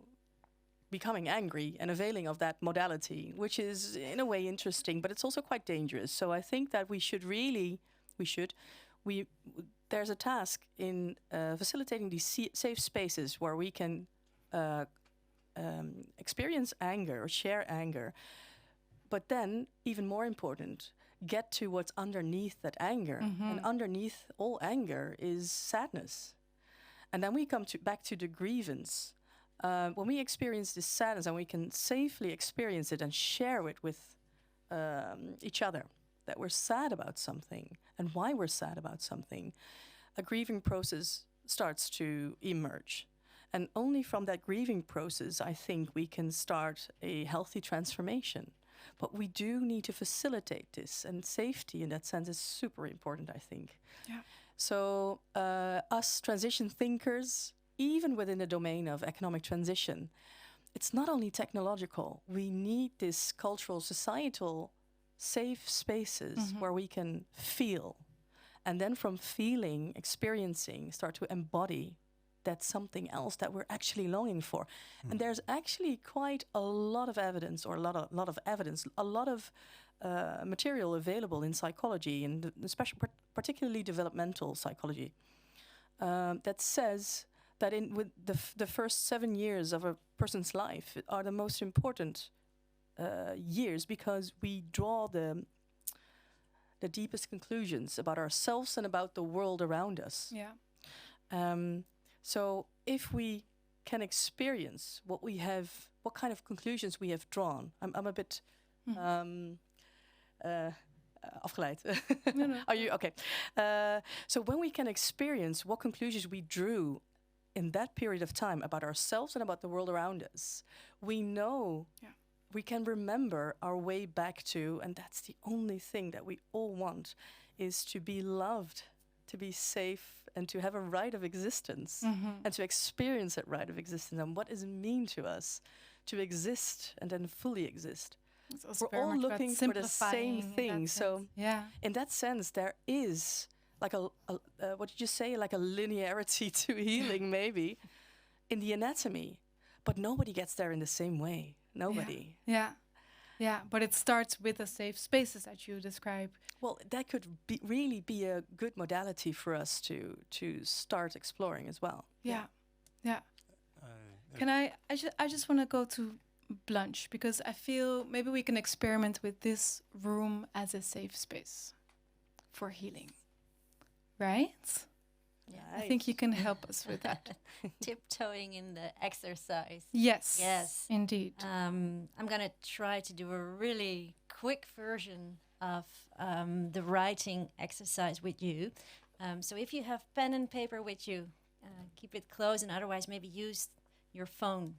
becoming angry and availing of that modality, which is in a way interesting, but it's also quite dangerous. So I think that there's a task in facilitating these safe spaces where we can experience anger or share anger, but then, even more important, get to what's underneath that anger. And underneath all anger is sadness. And then we come back to the grievance. When we experience this sadness and we can safely experience it and share it with each other, that we're sad about something and why we're sad about something, a grieving process starts to emerge. And only from that grieving process, I think, we can start a healthy transformation. But we do need to facilitate this, and safety in that sense is super important, I think. Yeah. So us transition thinkers, even within the domain of economic transition, it's not only technological. We need this cultural, societal, safe spaces where we can feel. And then from feeling, experiencing, start to embody that something else that we're actually longing for. And there's actually quite a lot of evidence, or a lot of material available in psychology, and especially particularly developmental psychology, that says that with the first 7 years of a person's life are the most important years, because we draw the deepest conclusions about ourselves and about the world around us. Yeah. So if we can experience what kind of conclusions we have drawn, I'm a bit afgeleid. No. Are you okay? So when we can experience what conclusions we drew in that period of time about ourselves and about the world around us, we know, we can remember our way back to, and that's the only thing that we all want, is to be loved, to be safe, and to have a right of existence, and to experience that right of existence, and what does it mean to us to exist and then fully exist. We're all looking for the same thing. So in that sense, there is like a what did you say, like a linearity to healing maybe in the anatomy, but nobody gets there in the same way. Nobody. Yeah, but it starts with the safe spaces that you describe. Well, that could really be a good modality for us to start exploring as well. Yeah. Can I just want to go to Blanche, because I feel maybe we can experiment with this room as a safe space for healing, right? Yeah. I think you can help us with that. Tiptoeing in the exercise. Yes, indeed. I'm going to try to do a really quick version of the writing exercise with you. So if you have pen and paper with you, keep it close, and otherwise maybe use your phone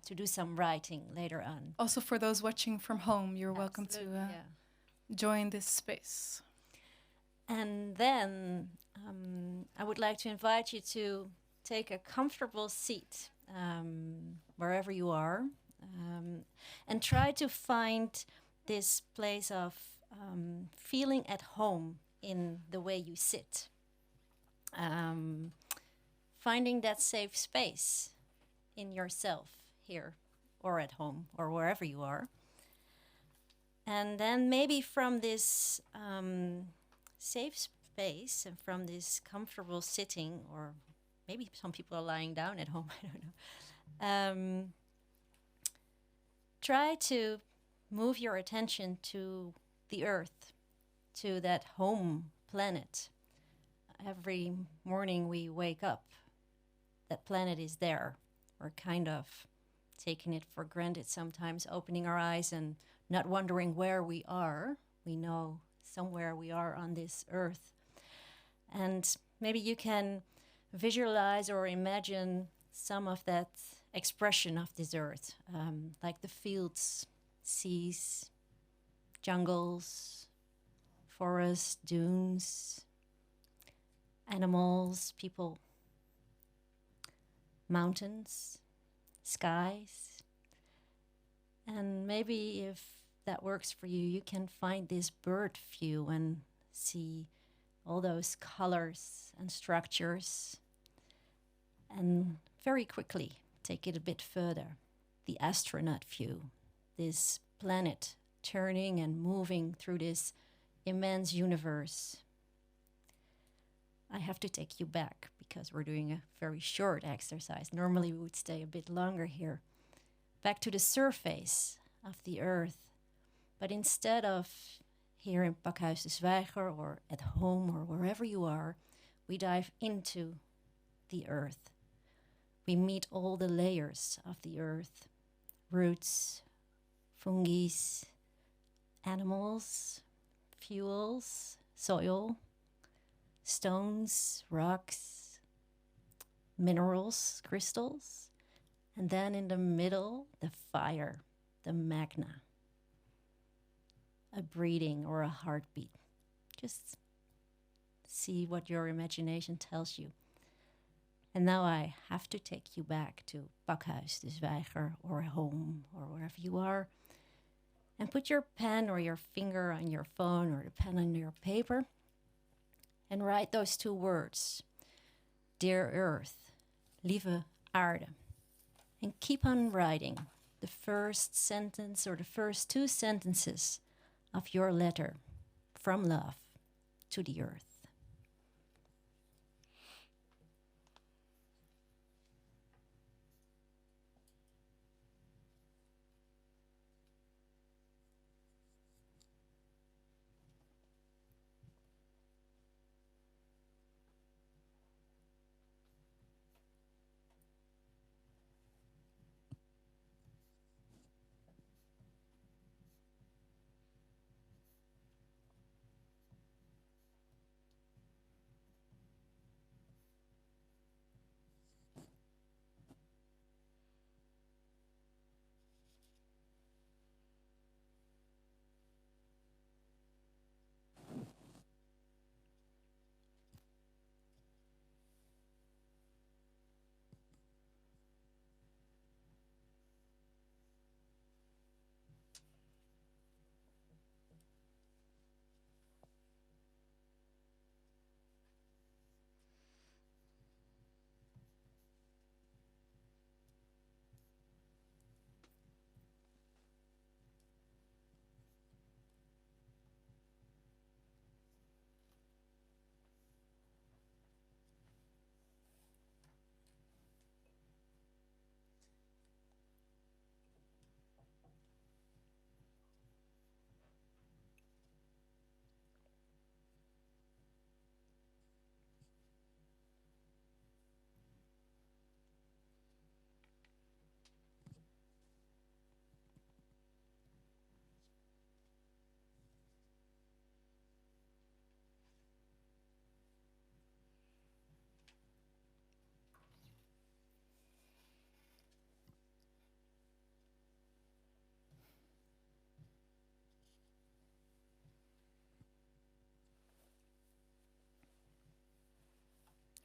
to do some writing later on. Also, for those watching from home, you're welcome to join this space. And then I would like to invite you to take a comfortable seat wherever you are, and try to find this place of feeling at home in the way you sit. Finding that safe space in yourself here or at home or wherever you are. And then maybe from this safe space and from this comfortable sitting, or maybe some people are lying down at home, I don't know. Try to move your attention to the earth, to that home planet. Every morning we wake up, that planet is there. We're kind of taking it for granted sometimes, opening our eyes and not wondering where we are. We know somewhere we are on this earth. And maybe you can visualize or imagine some of that expression of this earth, like the fields, seas, jungles, forests, dunes, animals, people, mountains, skies. And maybe if that works for you, you can find this bird view and see all those colors and structures. And very quickly take it a bit further. The astronaut view, this planet turning and moving through this immense universe. I have to take you back because we're doing a very short exercise. Normally we would stay a bit longer here. Back to the surface of the earth. But instead of here in Pakhuis de Zwijger or at home or wherever you are, we dive into the earth. We meet all the layers of the earth. Roots, fungi, animals, fuels, soil, stones, rocks, minerals, crystals, and then in the middle, the fire, the magna, a breathing or a heartbeat. Just see what your imagination tells you. And now I have to take you back to Pakhuis de Zwijger or home or wherever you are, and put your pen or your finger on your phone or the pen on your paper and write those two words, Dear Earth, Lieve Aarde. And keep on writing the first sentence or the first two sentences of your letter from love to the earth.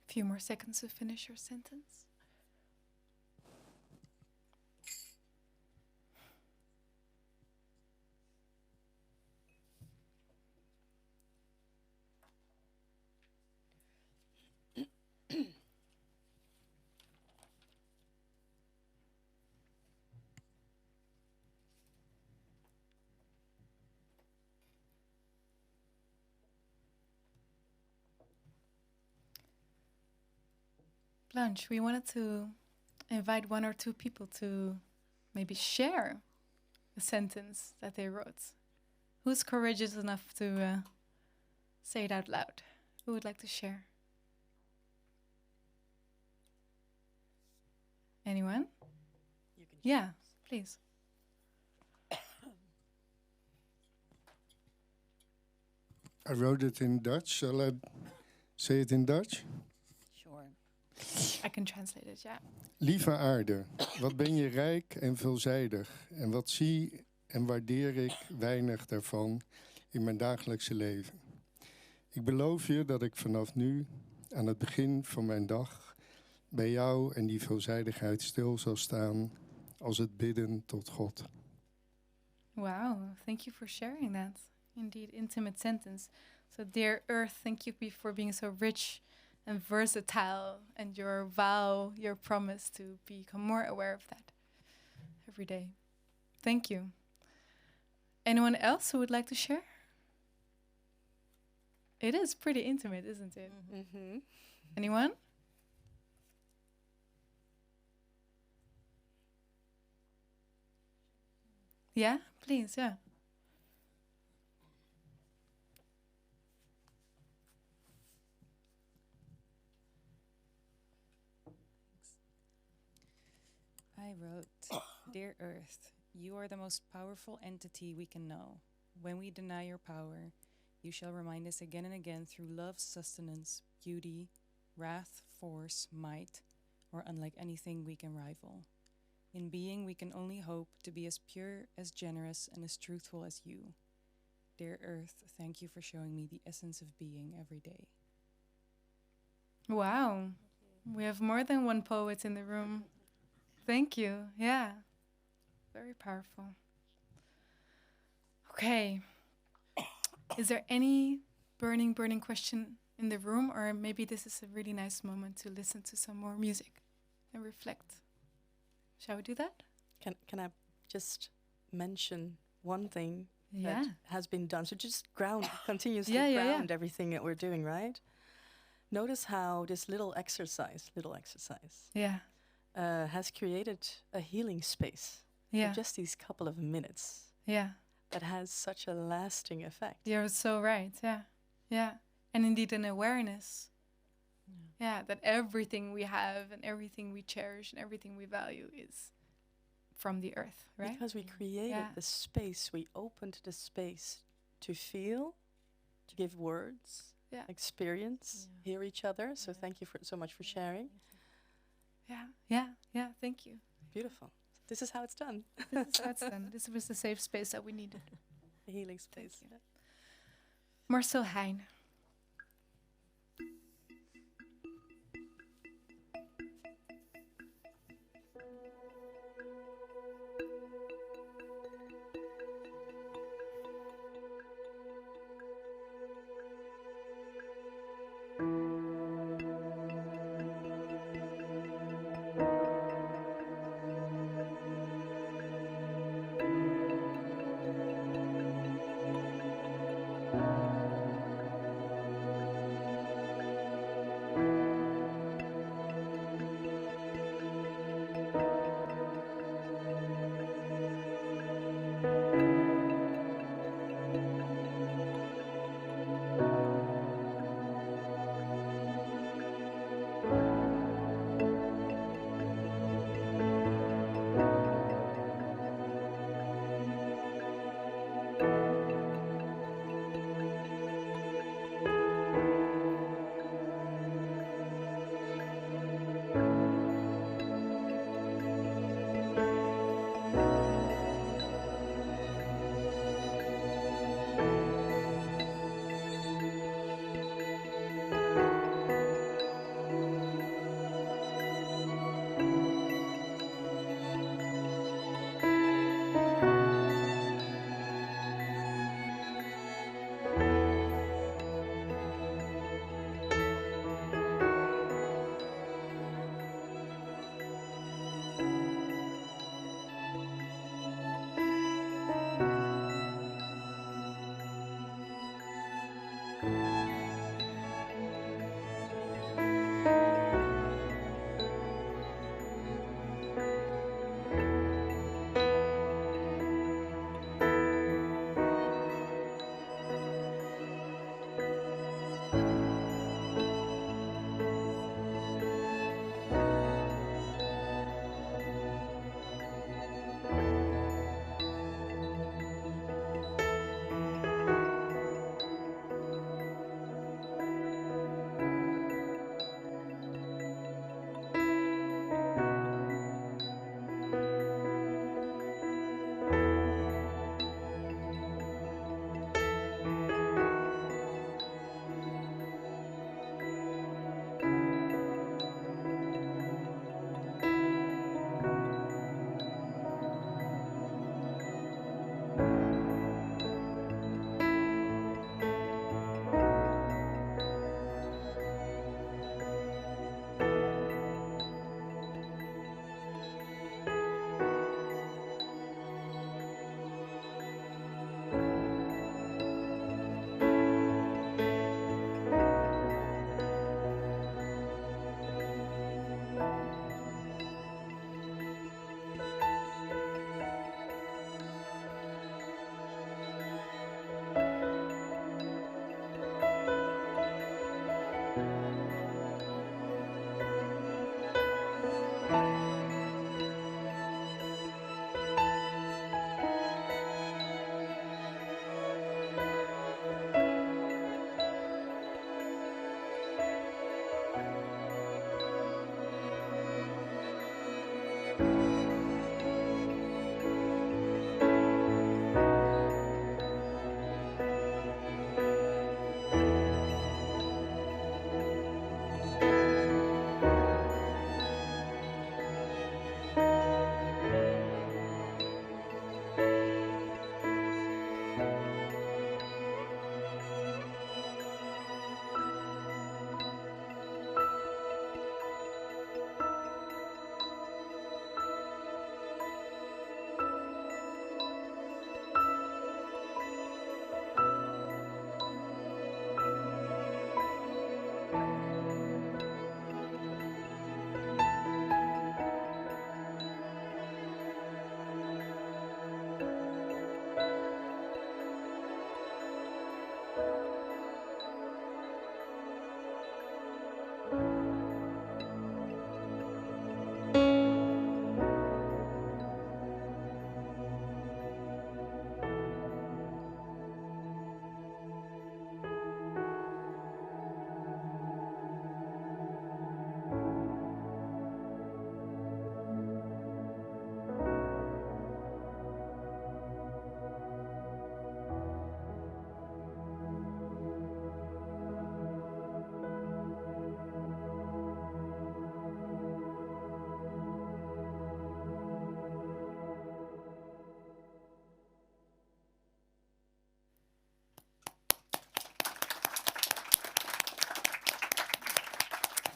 A few more seconds to finish your sentence. Blanche, we wanted to invite one or two people to maybe share a sentence that they wrote. Who's courageous enough to say it out loud? Who would like to share? Anyone? You can Yeah, please. I wrote it in Dutch. Shall I say it in Dutch? Sure. I can translate it, yeah. Lieve aarde, wat ben je rijk en veelzijdig. En wat zie en waardeer ik weinig daarvan in mijn dagelijkse leven. Ik beloof je dat ik vanaf nu, aan het begin van mijn dag, bij jou en die veelzijdigheid stil zal staan als het bidden tot God. Wow, thank you for sharing that. Indeed, intimate sentence. So, dear Earth, thank you for being so rich and versatile, and your vow, your promise to become more aware of that every day. Thank you. Anyone else who would like to share? It is pretty intimate, isn't it? Mm-hmm. Anyone? Yeah, please, yeah. I wrote, Dear Earth, you are the most powerful entity we can know. When we deny your power, you shall remind us again and again through love, sustenance, beauty, wrath, force, might, or unlike anything we can rival. In being, we can only hope to be as pure, as generous, and as truthful as you. Dear Earth, thank you for showing me the essence of being every day. Wow. We have more than one poet in the room. Thank you. Yeah. Very powerful. Okay. Is there any burning question in the room? Or maybe this is a really nice moment to listen to some more music and reflect. Shall we do that? Can I just mention one thing Yeah. that has been done? So just continuously Yeah. ground everything that we're doing, right? Notice how this little exercise Yeah. has created a healing space Yeah. for just these couple of minutes Yeah. that has such a lasting effect. You're so right. Yeah. Yeah. And indeed an awareness. Yeah, that everything we have and everything we cherish and everything we value is from the earth, right? Because we created the space, we opened the space to feel, to give words, experience, hear each other. So thank you so much for sharing. Yeah, thank you. Beautiful. This is how it's done. This is how it's done. This was the safe space that we needed. The healing space. Marcel Heijn.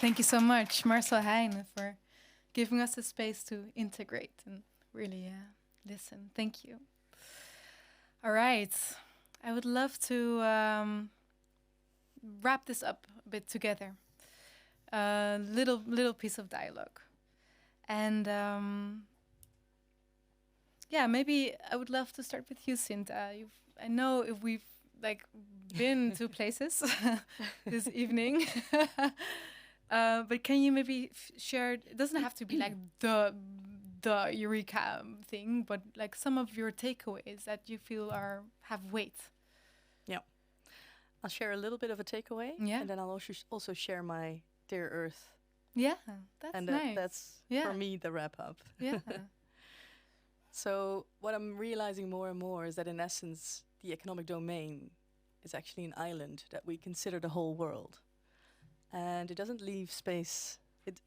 Thank you so much, Marcel Heijn, for giving us a space to integrate and really listen. Thank you. All right. I would love to wrap this up a bit together. A little piece of dialogue. And maybe I would love to start with you, Shinta. I know if we've been to places this evening, but can you maybe share? It doesn't have to be like the eureka thing, but like some of your takeaways that you feel have weight. Yeah, I'll share a little bit of a takeaway, and then I'll also share my Dear Earth. Yeah, that's and nice. That's for me the wrap up. Yeah. So what I'm realizing more and more is that in essence, the economic domain is actually an island that we consider the whole world. And it doesn't leave space.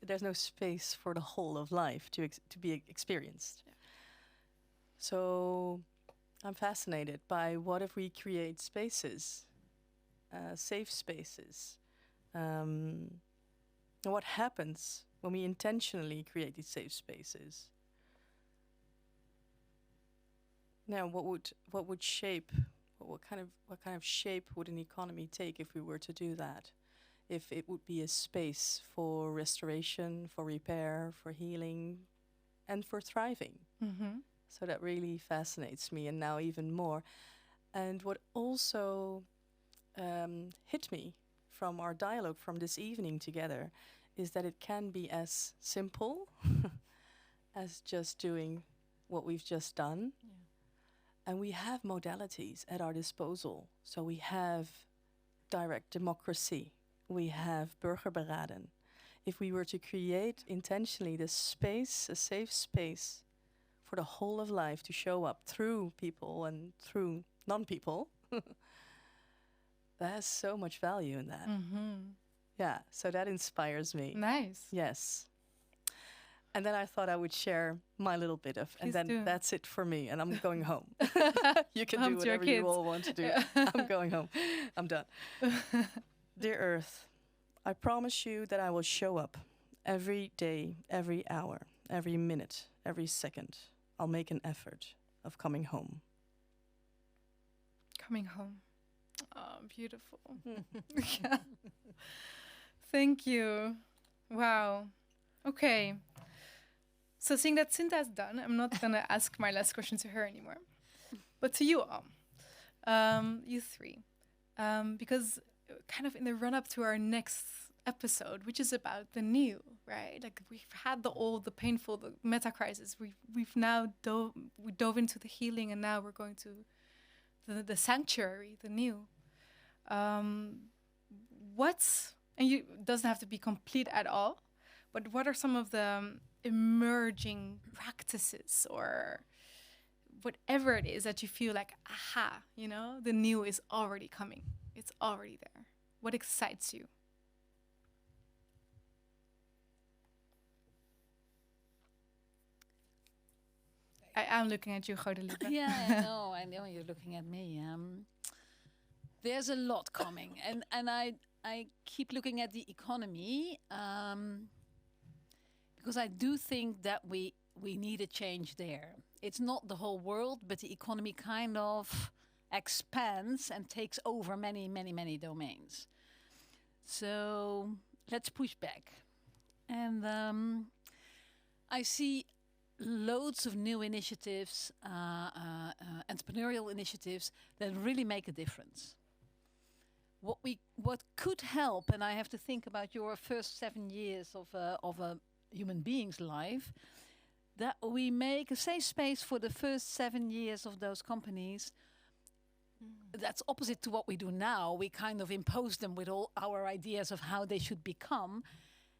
There's no space for the whole of life to be experienced. Yeah. So I'm fascinated by what if we create spaces, safe spaces. And what happens when we intentionally create these safe spaces? Now, what kind of shape would an economy take if we were to do that? If it would be a space for restoration, for repair, for healing, and for thriving. Mm-hmm. So that really fascinates me, and now even more. And what also hit me from our dialogue from this evening together is that it can be as simple as just doing what we've just done. Yeah. And we have modalities at our disposal. So we have direct democracy. We have burgerberaden. If we were to create intentionally this space, a safe space for the whole of life to show up through people and through non-people, there's so much value in that. Mm-hmm. Yeah, so that inspires me. Nice. Yes. And then I thought I would share my little bit of, and then that's it for me, and I'm going home. You can do whatever you all want to do. Yeah. I'm going home. I'm done. Dear Earth, I promise you that I will show up every day, every hour, every minute, every second. I'll make an effort of coming home. Coming home. Oh, beautiful. Yeah. Thank you. Wow. Okay. So seeing that Shinta is done, I'm not going to ask my last question to her anymore. But to you all, you three, because kind of in the run-up to our next episode, which is about the new, right? Like we've had the old, the painful, the meta-crisis. We've now dove into the healing, and now we're going to the sanctuary, the new. It doesn't have to be complete at all, but what are some of the emerging practices or whatever it is that you feel like, aha, the new is already coming. It's already there. What excites you? I'm looking at you, Godelieve. Yeah, I know you're looking at me. There's a lot coming, and I keep looking at the economy because I do think that we need a change there. It's not the whole world, but the economy kind of expands and takes over many, many, many domains. So let's push back. And I see loads of new initiatives, entrepreneurial initiatives that really make a difference. What could help, and I have to think about your first 7 years of a human being's life, that we make a safe space for the first 7 years of those companies. That's opposite to what we do now. We kind of impose them with all our ideas of how they should become,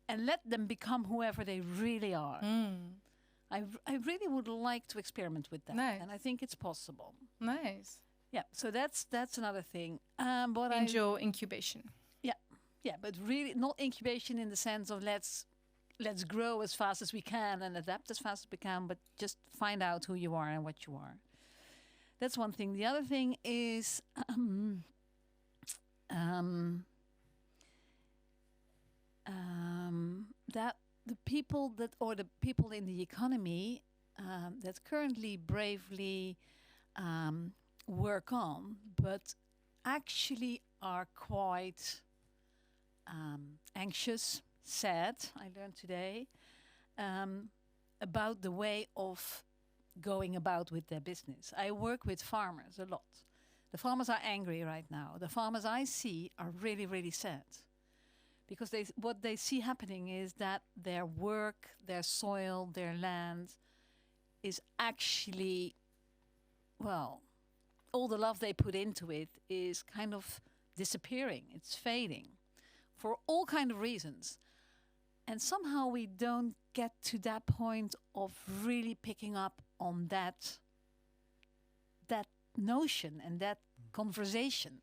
and let them become whoever they really are. I really would like to experiment with that, and I think it's possible. Nice. Yeah, so that's another thing. Angel incubation. Yeah, but really not incubation in the sense of let's grow as fast as we can and adapt as fast as we can, but just find out who you are and what you are. That's one thing. The other thing is that the people that, or the people in the economy that currently bravely work on, but actually are quite anxious, sad, I learned today, about the way of going about with their business. I work with farmers a lot. The farmers are angry right now. The farmers I see are really, really sad. Because what they see happening is that their work, their soil, their land is actually, well, all the love they put into it is kind of disappearing. It's fading for all kind of reasons. And somehow we don't get to that point of really picking up on that notion and that conversation.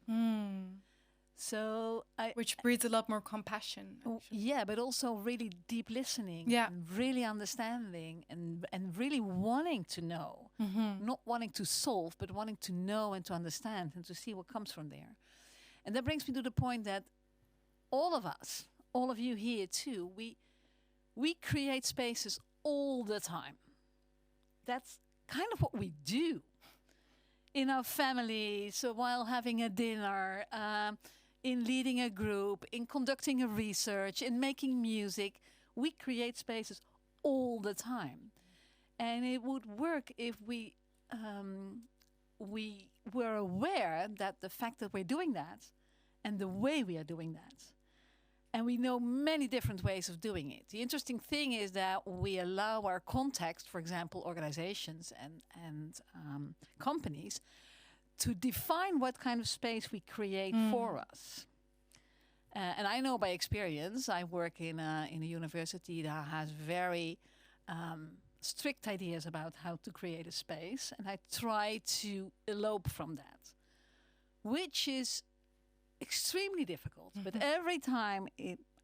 So which breeds a lot more compassion. Yeah, but also really deep listening, and really understanding, and really wanting to know, not wanting to solve, but wanting to know and to understand and to see what comes from there. And that brings me to the point that all of us, all of you here too, we create spaces all the time. That's kind of what we do in our families, so while having a dinner, in leading a group, in conducting a research, in making music. We create spaces all the time. And it would work if we were aware that the fact that we're doing that and the way we are doing that. And we know many different ways of doing it. The interesting thing is that we allow our context, for example, organizations and companies, to define what kind of space we create for us. And I know by experience, I work in a university that has very strict ideas about how to create a space. And I try to elope from that, which is extremely difficult. But every time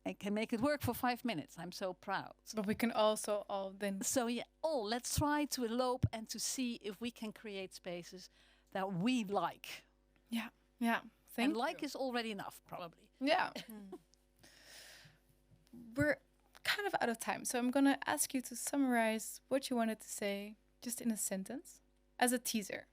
I can make it work for 5 minutes, I'm so proud. But we can also all then... So yeah, let's try to elope and to see if we can create spaces that we like. Yeah, yeah. And like is already enough, probably. Yeah. We're kind of out of time, so I'm going to ask you to summarize what you wanted to say just in a sentence as a teaser.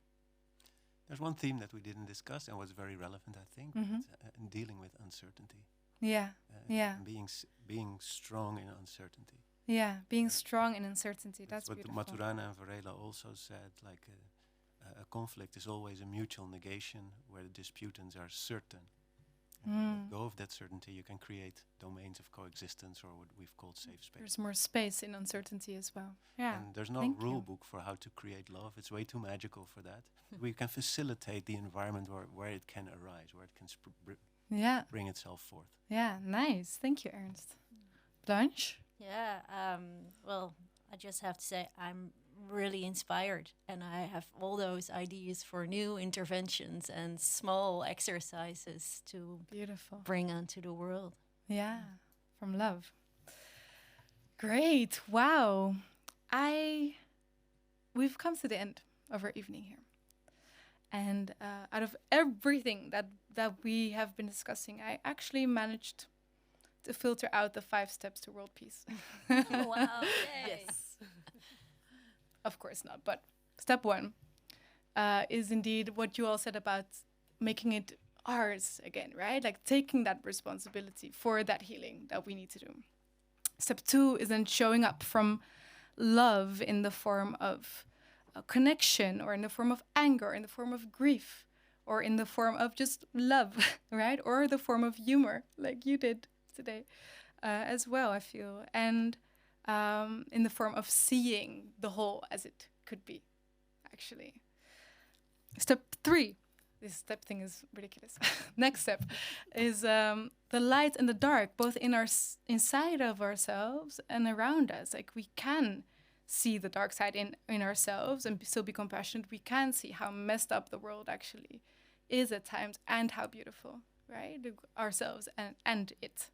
There's one theme that we didn't discuss and was very relevant, I think, in dealing with uncertainty. Yeah, and being strong in uncertainty. Yeah, being strong in uncertainty. That's what beautiful. Maturana and Varela also said, like a conflict is always a mutual negation where the disputants are certain. And let go of that certainty, you can create domains of coexistence, or what we've called safe space. There's more space in uncertainty as well. Yeah. And there's no rule book for how to create love. It's way too magical for that. We can facilitate the environment where it can arise, where it can bring itself forth. Yeah, nice. Thank you, Ernst. Blanche? Yeah, well, I just have to say I'm really inspired, and I have all those ideas for new interventions and small exercises to bring onto the world. Yeah, from love. Great. Wow. We've come to the end of our evening here. And out of everything that we have been discussing, I actually managed to filter out the 5 steps to world peace. Wow. Yes. Of course not. But step 1 is indeed what you all said about making it ours again, right? Like taking that responsibility for that healing that we need to do. Step 2 is then showing up from love in the form of a connection, or in the form of anger, or in the form of grief, or in the form of just love, right? Or the form of humor, like you did today as well, I feel. And in the form of seeing the whole as it could be, actually. Step 3, this step thing is ridiculous. Next step is the light and the dark, both inside of ourselves and around us. Like we can see the dark side in ourselves and still be compassionate. We can see how messed up the world actually is at times, and how beautiful, right? Ourselves and it.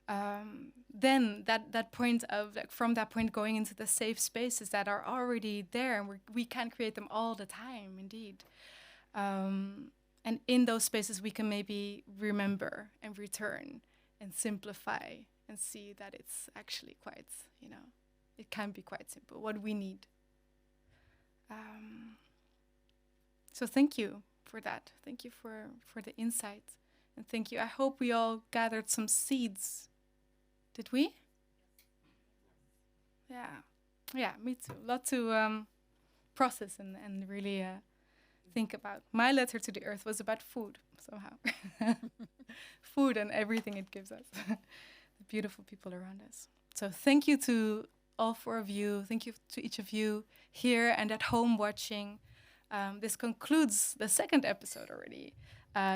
Then that point of, like, from that point going into the safe spaces that are already there, and we can create them all the time, indeed. And in those spaces we can maybe remember and return and simplify and see that it's actually quite, it can be quite simple, what we need. So thank you for that. Thank you for the insight. And thank you. I hope we all gathered some seeds. Did we? Yeah, me too. A lot to process and really think about. My letter to the earth was about food, somehow. Food and everything it gives us. The beautiful people around us. So thank you to all four of you. Thank you to each of you here and at home watching. This concludes the second episode already.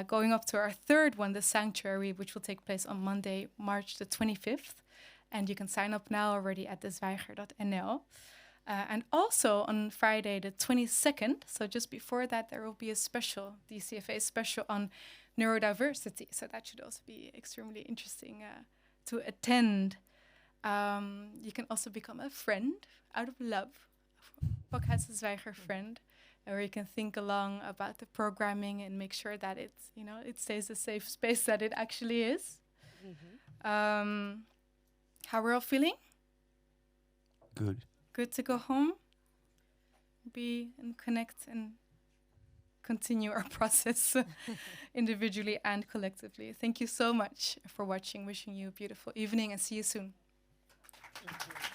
Going up to our third one, The Sanctuary, which will take place on Monday, March the 25th. And you can sign up now already at deswijger.nl. And also on Friday the 22nd, so just before that, there will be a special, DCFA special on neurodiversity. So that should also be extremely interesting to attend. You can also become a friend out of love, Podcast Zwijger friend, where you can think along about the programming and make sure that it's, it stays the safe space that it actually is. Mm-hmm. How we're all feeling? Good. Good to go home, be and connect and continue our process individually and collectively. Thank you so much for watching. Wishing you a beautiful evening and see you soon. Thank you.